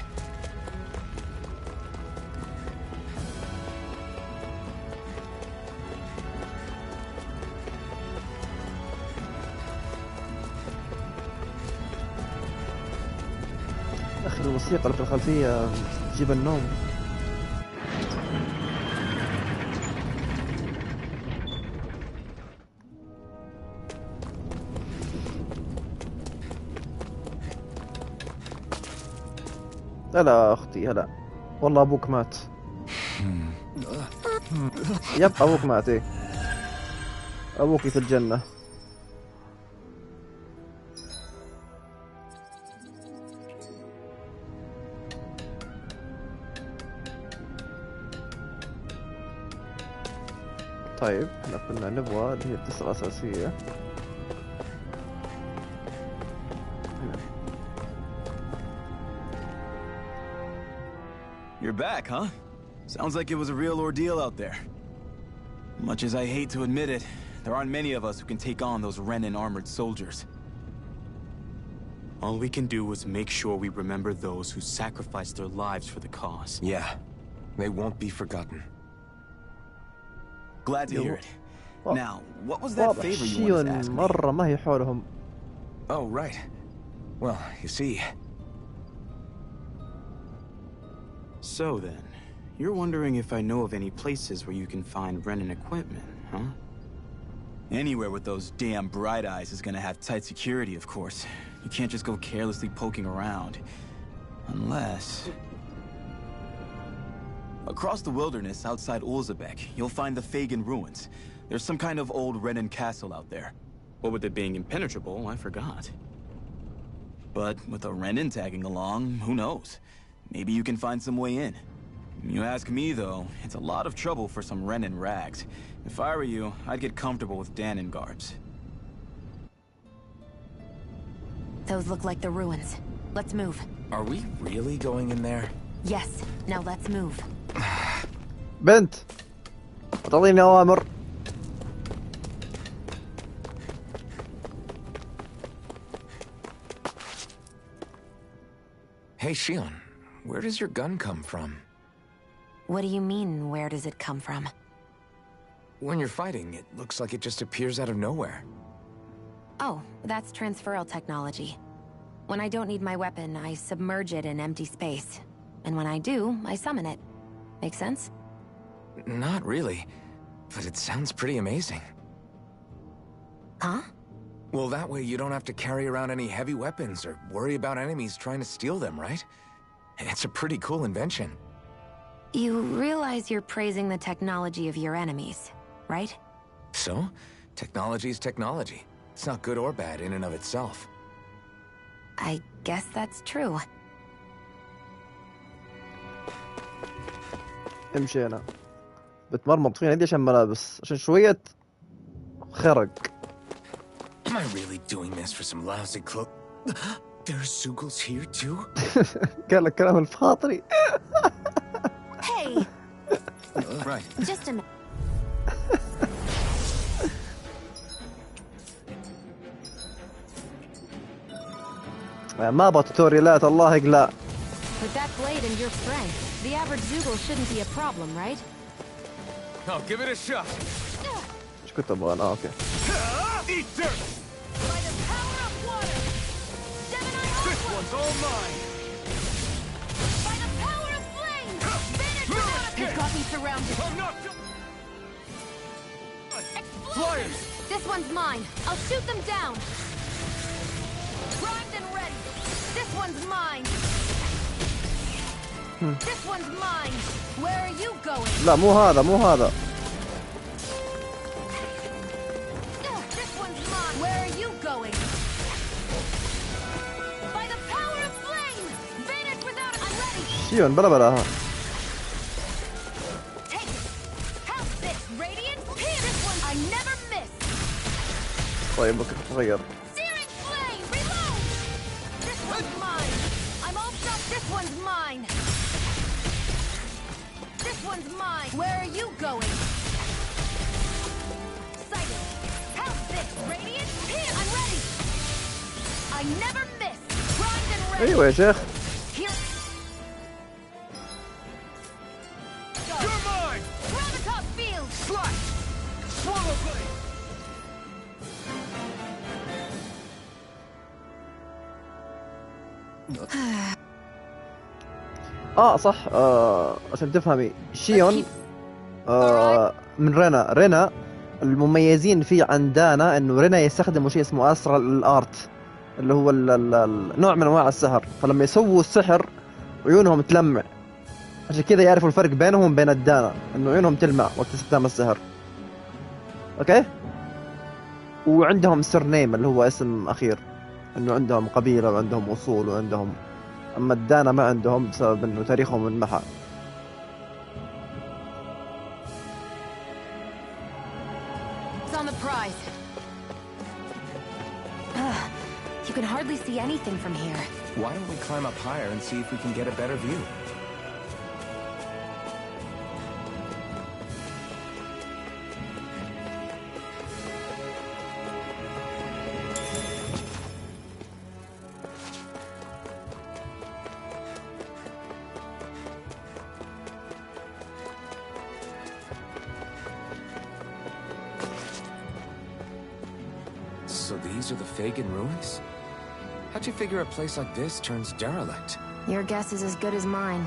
أخي الموسيقى اللي في الخلفية تجيب النوم. هلا أختي هلا. والله أبوك مات. يب أبوك مات إيه. أبوك في الجنة. طيب احنا كنا نبغى اللي هي التسعة الأساسية. You're back, huh? Sounds like it was a real ordeal out there. Much as I hate to admit it, there aren't many of us who can take on those Renin armored soldiers. All we can do is make sure we remember those who sacrificed their lives for the cause. Yeah, they won't be forgotten. Glad to hear it. Now, what was that favor you wanted to ask me? مرة ما هي حولهم. Oh, right. Well, you see... So then, you're wondering if I know of any places where you can find Renin equipment, huh? Anywhere with those damn bright eyes is gonna have tight security, of course. You can't just go carelessly poking around. Unless... Across the wilderness outside Ulzebek, you'll find the Fagan ruins. There's some kind of old Renin castle out there. What with it being impenetrable, I forgot. But with a Renin tagging along, who knows? Maybe you can find some way in. You ask me, though, it's a lot of trouble for some Renin rags. If I were you, I'd get comfortable with Danon guards. Those look like the ruins. Let's move. Are we really going in there? Yes. Now let's move. بنت تعطيني أوامر. Hey, Xion, where does your gun come from? What do you mean, where does it come from? When you're fighting, it looks like it just appears out of nowhere. Oh, that's transferal technology. When I don't need my weapon, I submerge it in empty space. And when I do, I summon it. Make sense? Not really, but it sounds pretty amazing. Huh? Well, that way you don't have to carry around any heavy weapons or worry about enemies trying to steal them, right? It's a pretty cool invention. You realize you're praising the technology of your enemies, right? So, technology's technology. It's not good or bad in and of itself. I guess that's true. امشي هنا. بتمرمط فينا دي عشان ملابس عشان شوية خرق. Am I really doing this for some lousy clothes? There's Zoogles here too? قال لك كلام الفاطري. Hey! Right. Just a minute. ما ابغى توتوريالات الله يقلع. With that blade and your strength, the average Zoogle shouldn't be a problem, right? I'll give it a shot. ايش كنت ابغى انا؟ اوكي. Eat dirt. By the power of water! Gemini This onward! one's all mine. By the power of flame! Vanish without You've got me surrounded. I'm not. Explosion! Flyers. This one's mine. I'll shoot them down. Primed and ready. This one's mine. This one's mine. Where are you going? لا مو هذا مو هذا. This one's mine. Where are you going? By the power of flame! Vanish without I'm ready. شيون بلا بلاها. Take it. How's this? Radiant? Here, this one I never miss. طيب اوكي غير. Searing flame! Reload! This one's mine. I'm all shot. This one's mine. This one's mine. Where are you going? Sighted. How's this? Radiant? Here, I'm ready. I never miss. Primed and ready. ايوه يا شيخ. Here. You're mine. Gravitas field. Slash. Swallow blade. صح عشان تفهمي شيون من رينا المميزين فيه عن دانا انه رينا يستخدموا شيء اسمه اسرار الارت اللي هو نوع من انواع السحر، فلما يسووا السحر عيونهم تلمع، عشان كذا يعرفوا الفرق بينهم وبين الدانا انه عيونهم تلمع وقت استخدام السحر. اوكي، وعندهم سر نيم اللي هو اسم اخير، انه عندهم قبيله وعندهم اصول وعندهم، اما الدانا ما عندهم بسبب انه تاريخهم انمحى. It's on the prize. You can hardly see anything from here. Why don't we climb up higher and see if we can get a better view? So these are the Fagin ruins? How'd you figure a place like this turns derelict? Your guess is as good as mine.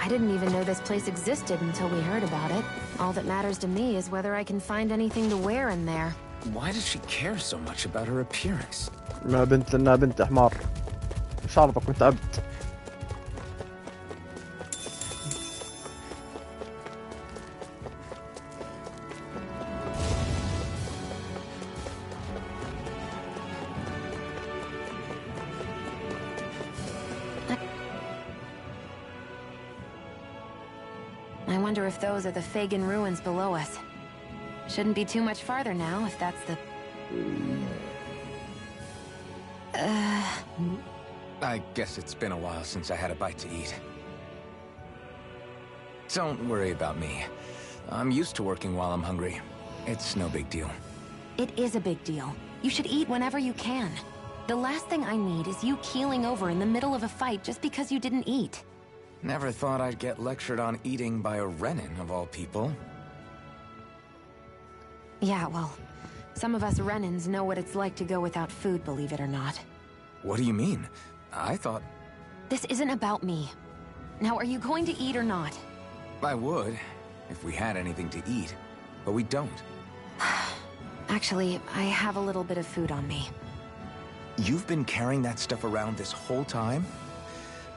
I didn't even know this place existed until we heard about it. All that matters to me is whether I can find anything to wear in there. Why does she care so much about her appearance? انها بنت لانها بنت حمار، شرطك وانت عبد. I wonder if those are the Fagin ruins below us. Shouldn't be too much farther now, if that's the... I guess it's been a while since I had a bite to eat. Don't worry about me. I'm used to working while I'm hungry. It's no big deal. It is a big deal. You should eat whenever you can. The last thing I need is you keeling over in the middle of a fight just because you didn't eat. Never thought I'd get lectured on eating by a Renin, of all people. Yeah, well, some of us Renins know what it's like to go without food, believe it or not. What do you mean? I thought... This isn't about me. Now, are you going to eat or not? I would, if we had anything to eat. But we don't. Actually, I have a little bit of food on me. You've been carrying that stuff around this whole time?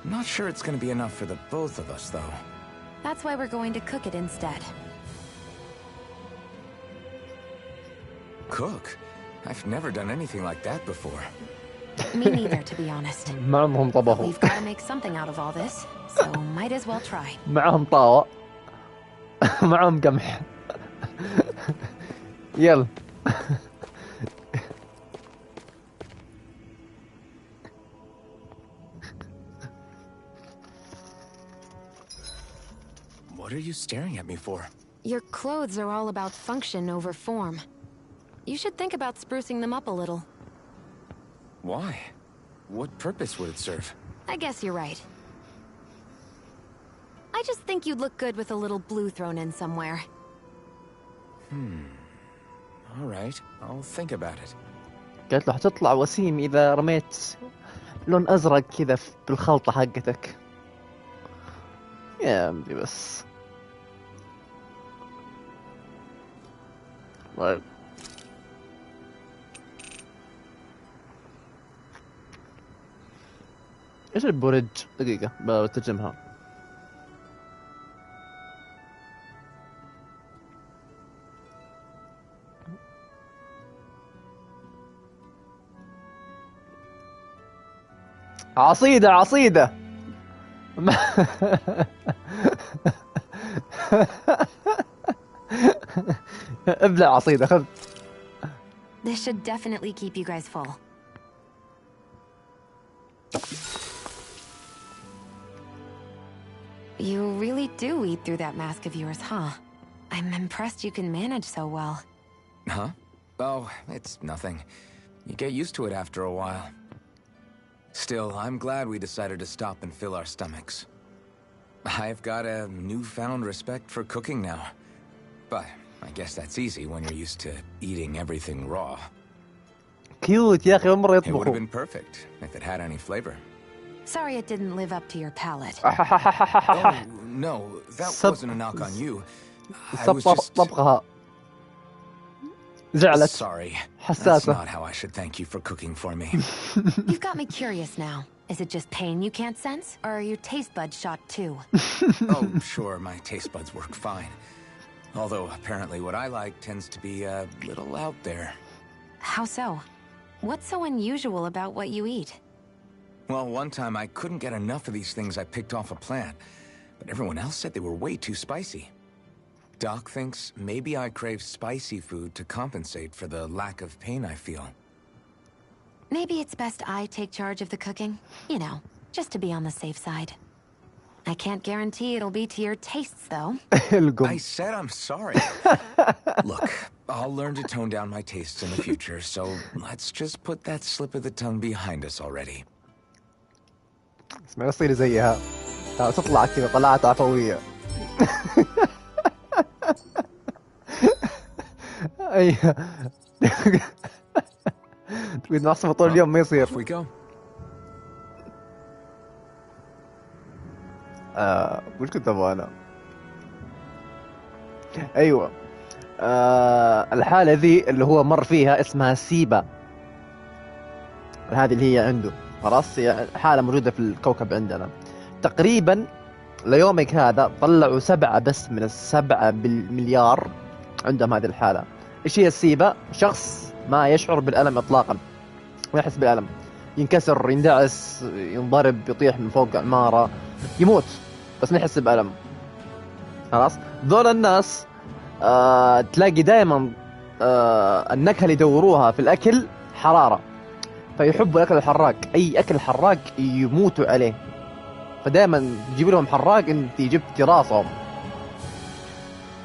I'm not sure it's gonna be enough for the both of us, though. That's why we're going to cook it instead. Cook? I've never done anything like that before. Me neither, to be honest. ما عندهم طبخوا. We've got to make something out of all this, so might as well try. معهم طاوة. معهم قمح. يلا. What are you staring at me for? Your clothes are all about function over form. You should think about sprucing them up a little. Why? What purpose would it serve? I guess you're right. I just think you'd look good with a little blue thrown in somewhere. All right, I'll think about it. قالت له حتطلع وسيم إذا رميت لون أزرق كذا بالخلطة حقتك. يا أمي بس. طيب. إيش البورج؟ دقيقة بترجمها. عصيدة عصيدة. ابلع عصيدة خذ. This should definitely keep you guys full. You really do eat through that mask of yours, huh? I'm impressed you can manage so well. Huh? Oh, it's nothing. You get used to it after a while. Still, I'm glad we decided to stop and fill our stomachs. I've got a newfound respect for cooking now. But I guess that's easy when you're used to eating everything raw. كيوت يا أخي أول مرة It would have يطبخوا. been perfect if it had any flavor. Sorry it didn't live up to your palate. Oh, no, that wasn't a knock on you. I was just... طبخها. زعلت. Sorry. That's حساسة. not how I should thank you for cooking for me. You've got me curious now. Is it just pain you can't sense? Or are your taste buds shot too? Oh, sure, my taste buds work fine. Although, apparently what I like tends to be a little out there. How so? What's so unusual about what you eat? Well, one time I couldn't get enough of these things I picked off a plant, but everyone else said they were way too spicy. Doc thinks maybe I crave spicy food to compensate for the lack of pain I feel. Maybe it's best I take charge of the cooking. You know, just to be on the safe side. I can't guarantee it'll be to your tastes, though. I said I'm sorry. Look, I'll learn to tone down my tastes in the future, so let's just put that slip of the tongue behind us already. ما يصير زيها. تطلع كذا طلعت عفوية. أي. تريد نعصف طول اليوم ما يصير. Off we go. وش كنت ابغى انا؟ ايوه. الحالة ذي اللي هو مر فيها اسمها سيبا. هذه اللي هي عنده. خلاص هي حالة موجودة في الكوكب عندنا. تقريبا ليومك هذا طلعوا 7 بس من 7 بالمليار عندهم هذه الحالة. ايش هي السيبا؟ شخص ما يشعر بالألم اطلاقا. ما يحس بالألم. ينكسر، يندعس، ينضرب، يطيح من فوق عمارة، يموت بس ما يحس بألم. خلاص ذول الناس تلاقي دائما النكهة اللي يدوروها في الأكل حرارة، فيحبوا الأكل الحراق. أي أكل حراق يموتوا عليه، فدائما تجيب لهم حراق انت جبت راسهم.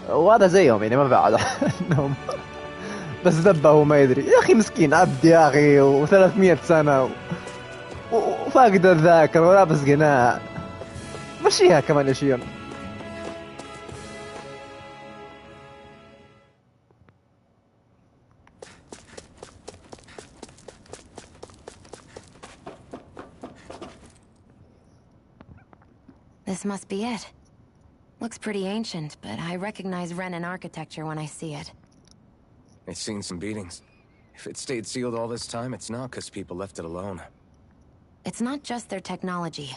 وهذا زيهم يعني ما بعد عنهم. بس ذبه وما يدري. يا أخي مسكين عبد يا أخي، و300 سنة وفاقد الذاكرة ولابس قناع. مشيها كمان اشياء. this must be it. Looks pretty ancient, but I recognize Renan architecture when I see it. It's seen some beatings. If it stayed sealed all this time, it's not because people left it alone. It's not just their technology.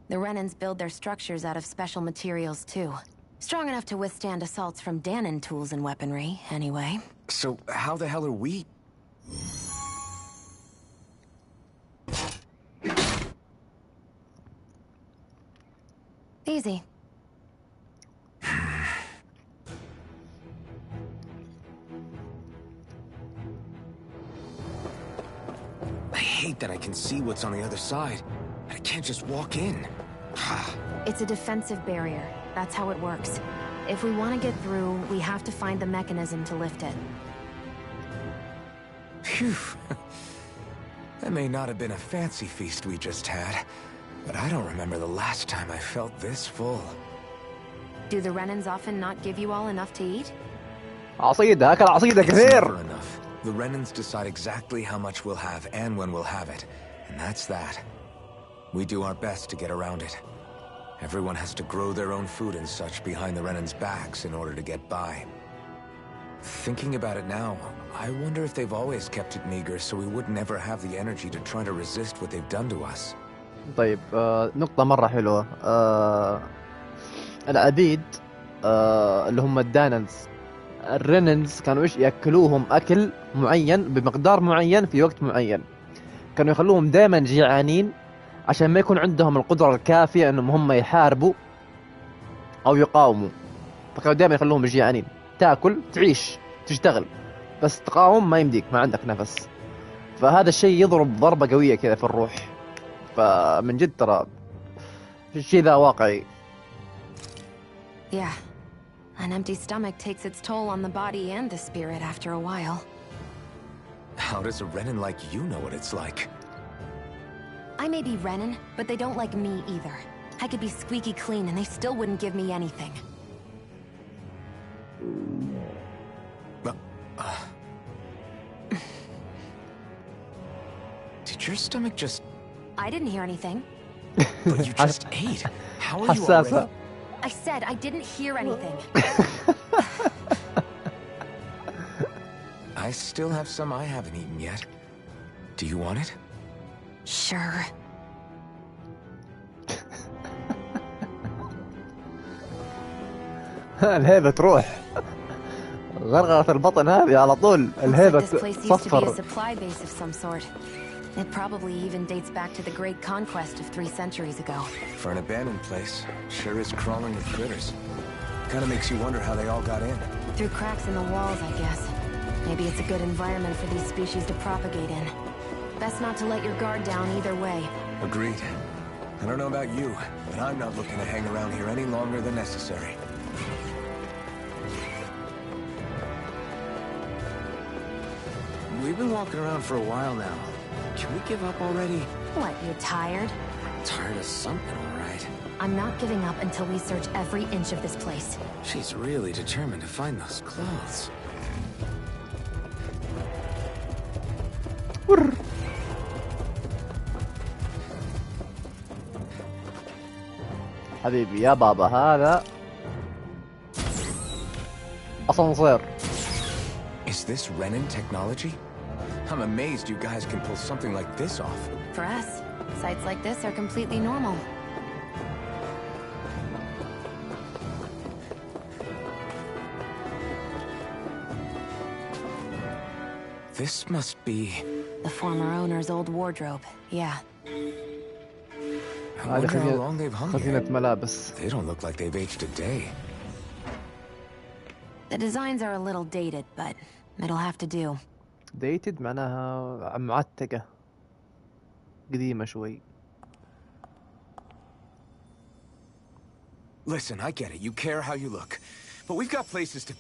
The Renans build their structures out of special materials, too. Strong enough to withstand assaults from Danon tools and weaponry, anyway. So how the hell are we? Easy. I hate that I can see what's on the other side. I can't just walk in. It's a defensive barrier. That's how it works. If we want to get through, we have to find the mechanism to lift it. Phew. That may not have been a fancy feast we just had, but I don't remember the last time I felt this full. Do the Renans often not give you all enough to eat? عصيدة أكل عصيدة It's كثير. never enough. The Renans decide exactly how much we'll have and when we'll have it, and that's that. We do our best to get around it. Everyone has to grow their own food and such behind the Renans' backs in order to get by. Thinking about it now, I wonder if they've always kept it meager so we would never have the energy to try to resist what they've done to us. طيب نقطة مرة حلوة. العبيد اللي هم الداننز، الريننز كانوا ايش ياكلوهم اكل معين بمقدار معين في وقت معين. كانوا يخلوهم دائما جيعانين عشان ما يكون عندهم القدرة الكافية انهم هم يحاربوا او يقاوموا. فكانوا دائما يخلوهم جيعانين. تاكل تعيش تشتغل، بس تقاوم ما يمديك، ما عندك نفس. فهذا الشيء يضرب ضربة قوية كذا في الروح. فمن جد ترى الشيء ذا واقعي. Yeah. An empty stomach takes its toll on the body and the spirit after a while. How does a Renan like you know what it's like? I may be Renan, but they don't like me either. I could be squeaky clean and they still wouldn't give me anything. Did your stomach just... I didn't hear anything. But you just ate. How are you already... I said I didn't hear anything. I still have some I haven't eaten yet. Do you want it? Sure. الهيبة تروح. غرغرة البطن هذه على طول الهيبة This place used to be a تصفر. supply base of some sort. It probably even dates back to the Great Conquest of 3 centuries ago. For an abandoned place, sure is crawling with critters. Kinda makes you wonder how they all got in. Through cracks in the walls, I guess. Maybe it's a good environment for these species to propagate in. Best not to let your guard down either way. Agreed. I don't know about you, but I'm not looking to hang around here any longer than necessary. We've been walking around for a while now. Can we give up already? What, you're tired? Tired of something, all right. I'm not giving up until we search every inch of this place. She's really determined to find those clothes. حبيبي يا بابا هذا أسانسير. Is this Renan technology? I'm amazed you guys can pull something like this off. For us, sites like this are completely normal. This must be... The former owner's old wardrobe, yeah. I wonder how long they've hung خزينة here. ملابس. They don't look like they've aged a day. The designs are a little dated, but it'll have to do. ديتد معناها معتقة قديمة شوي. Listen, I get it. You care how you look. But we've got places to...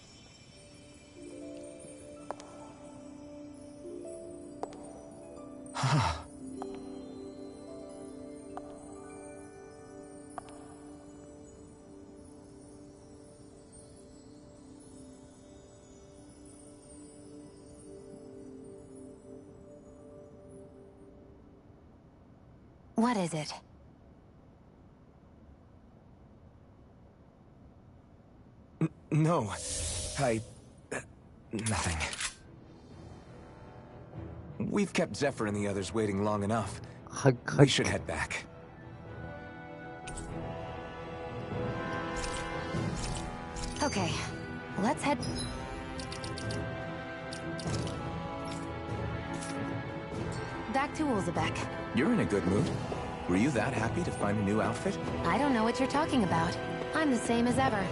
What is it? No, nothing. We've kept Zephyr and the others waiting long enough. We should head back. Okay, let's head... back to Ulzebek. You're in a good mood. Were you that happy to find a new outfit? I don't know what you're talking about. I'm the same as ever.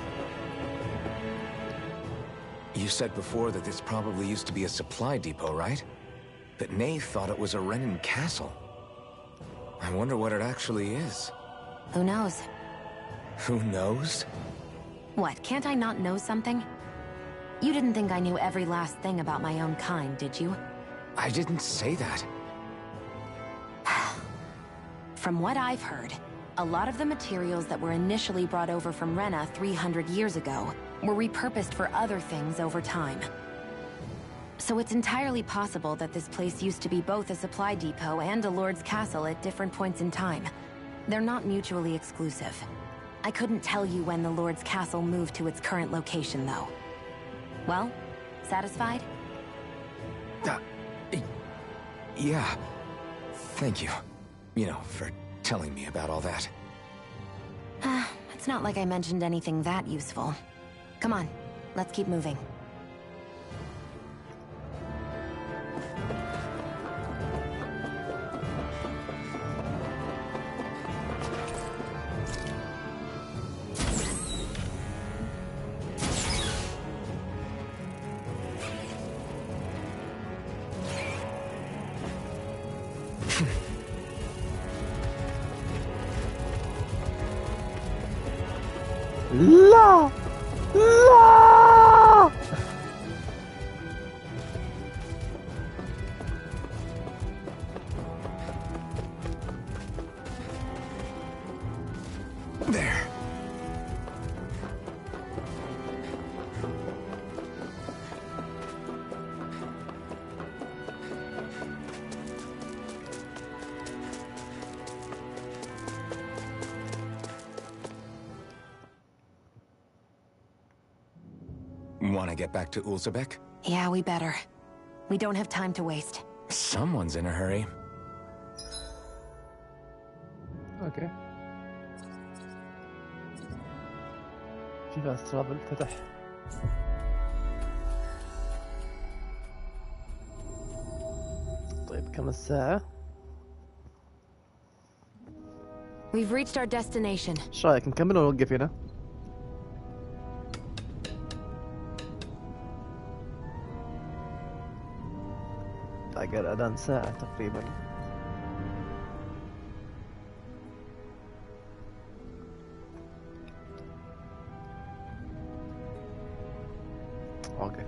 You said before that this probably used to be a supply depot, right? But Nay thought it was a Renin castle. I wonder what it actually is. Who knows? Who knows? What, can't I not know something? You didn't think I knew every last thing about my own kind, did you? I didn't say that. From what I've heard, a lot of the materials that were initially brought over from Rena 300 years ago were repurposed for other things over time. So it's entirely possible that this place used to be both a supply depot and a lord's castle at different points in time. They're not mutually exclusive. I couldn't tell you when the lord's castle moved to its current location, though. Well, satisfied? Yeah. Thank you. You know, for telling me about all that. It's not like I mentioned anything that useful. Come on, let's keep moving. لا لا There. Want to get back to Ulzebek? Yeah, we better. We don't have time to waste. Someone's in a hurry. اوكي في فاست ترافل فتح. طيب كم الساعة؟ We've reached our destination. ايش رايك نكمل ولا نوقف هنا؟ باقي الأذان ساعة تقريبا. اوكي